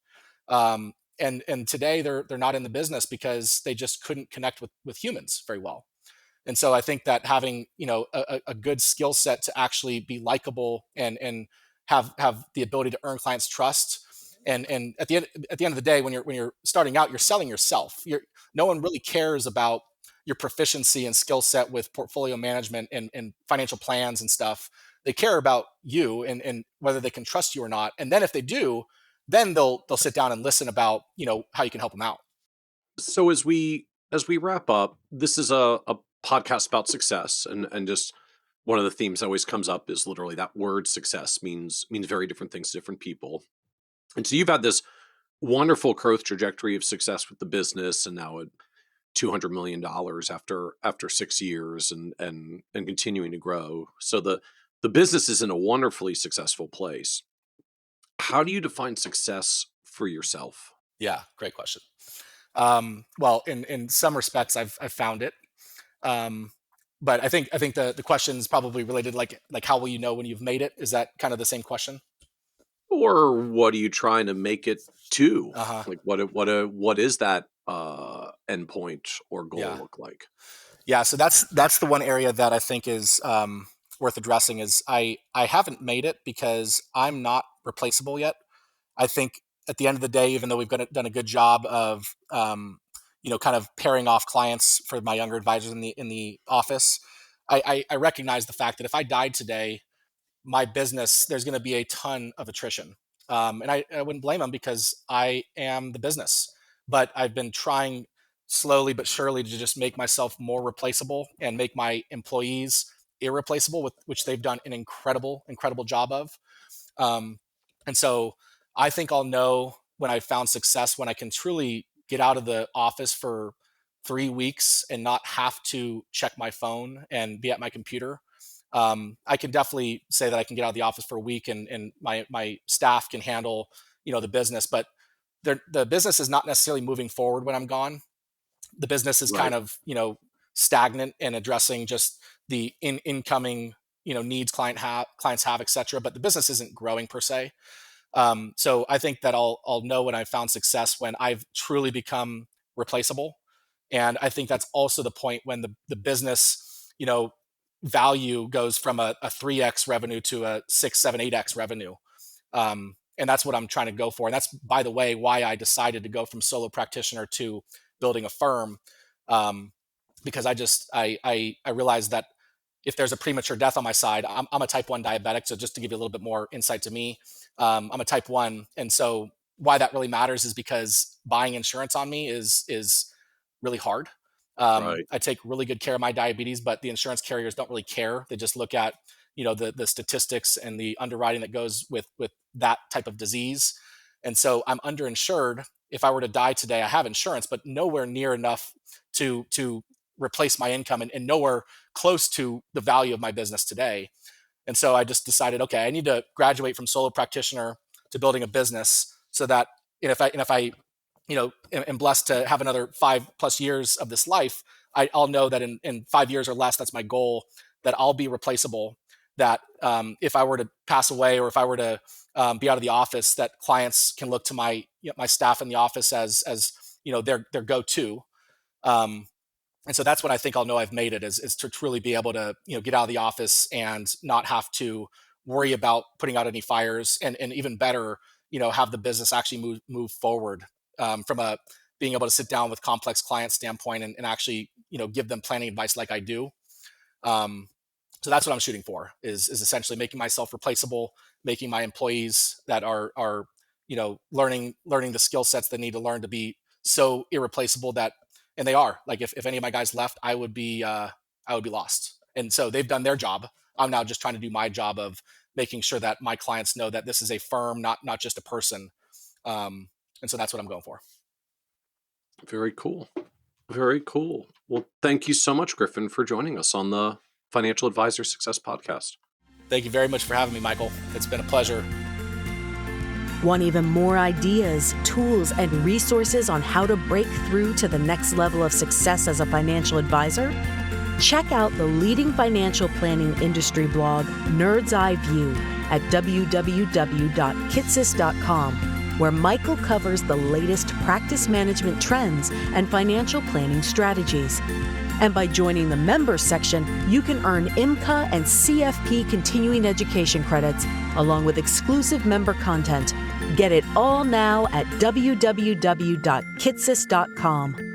And today they're not in the business because they just couldn't connect with humans very well. And so I think that having, a good skill set to actually be likable and have the ability to earn clients' trust. And at the end of the day, when you're starting out, you're selling yourself. No one really cares about your proficiency and skill set with portfolio management and financial plans and stuff. They care about you and whether they can trust you or not. And then if they do, then they'll sit down and listen about, how you can help them out. So as we wrap up, this is a podcast about success, and just one of the themes that always comes up is literally that word success means very different things to different people. And so you've had this wonderful growth trajectory of success with the business, and now at $200 million after 6 years and continuing to grow. So the business is in a wonderfully successful place. How do you define success for yourself? Yeah, great question. Well, in some respects, I've found it. But I think the question is probably related, like how will you know when you've made it? Is that kind of the same question? Or what are you trying to make it to? Uh-huh. Like what is that endpoint or goal Yeah. look like? Yeah, so that's the one area that I think is worth addressing. Is I haven't made it because I'm not replaceable yet. I think at the end of the day, even though we've done a good job of kind of pairing off clients for my younger advisors in the office, I recognize the fact that if I died today, my business, there's going to be a ton of attrition. And I wouldn't blame them because I am the business. But I've been trying slowly but surely to just make myself more replaceable and make my employees irreplaceable, which they've done an incredible job of. And so I think I'll know when I've found success when I can truly get out of the office for 3 weeks and not have to check my phone and be at my computer. I can definitely say that I can get out of the office for a week and my staff can handle, the business, but the business is not necessarily moving forward when I'm gone. The business is kind Right. of, stagnant and addressing just the incoming, needs clients have, et cetera. But the business isn't growing per se. So I think that I'll know when I've found success when I've truly become replaceable. And I think that's also the point when the business, value goes from a 3x revenue to a 6, 7, 8x revenue. And that's what I'm trying to go for. And that's, by the way, why I decided to go from solo practitioner to building a firm. Because I realized that if there's a premature death on my side, I'm a type 1 diabetic. So just to give you a little bit more insight to me, I'm a type 1. And so why that really matters is because buying insurance on me is really hard. Right. I take really good care of my diabetes, but the insurance carriers don't really care. They just look at, the statistics and the underwriting that goes with that type of disease. And so I'm underinsured. If I were to die today, I have insurance, but nowhere near enough to replace my income and nowhere close to the value of my business today. And so I just decided, okay, I need to graduate from solo practitioner to building a business so that if I am blessed to have another 5+ years of this life, I'll know that in 5 years or less, that's my goal, that I'll be replaceable. That if I were to pass away or if I were to be out of the office, that clients can look to my staff in the office as their go-to. And so that's when I think I'll know I've made it, is to truly be able to get out of the office and not have to worry about putting out any fires, and even better, have the business actually move forward from a being able to sit down with complex client standpoint and actually give them planning advice like I do. So that's what I'm shooting for, is essentially making myself replaceable, making my employees that are learning the skill sets they need to learn to be so irreplaceable that, and they are, like, if any of my guys left, I would be lost. And so they've done their job. I'm now just trying to do my job of making sure that my clients know that this is a firm, not just a person. And so that's what I'm going for. Very cool. Very cool. Well, thank you so much, Griffin, for joining us on the Financial Advisor Success Podcast. Thank you very much for having me, Michael. It's been a pleasure. Want even more ideas, tools, and resources on how to break through to the next level of success as a financial advisor? Check out the leading financial planning industry blog, Nerd's Eye View, at www.kitsis.com, where Michael covers the latest practice management trends and financial planning strategies. And by joining the members section, you can earn IMCA and CFP continuing education credits, along with exclusive member content. Get it all now at www.kitsis.com.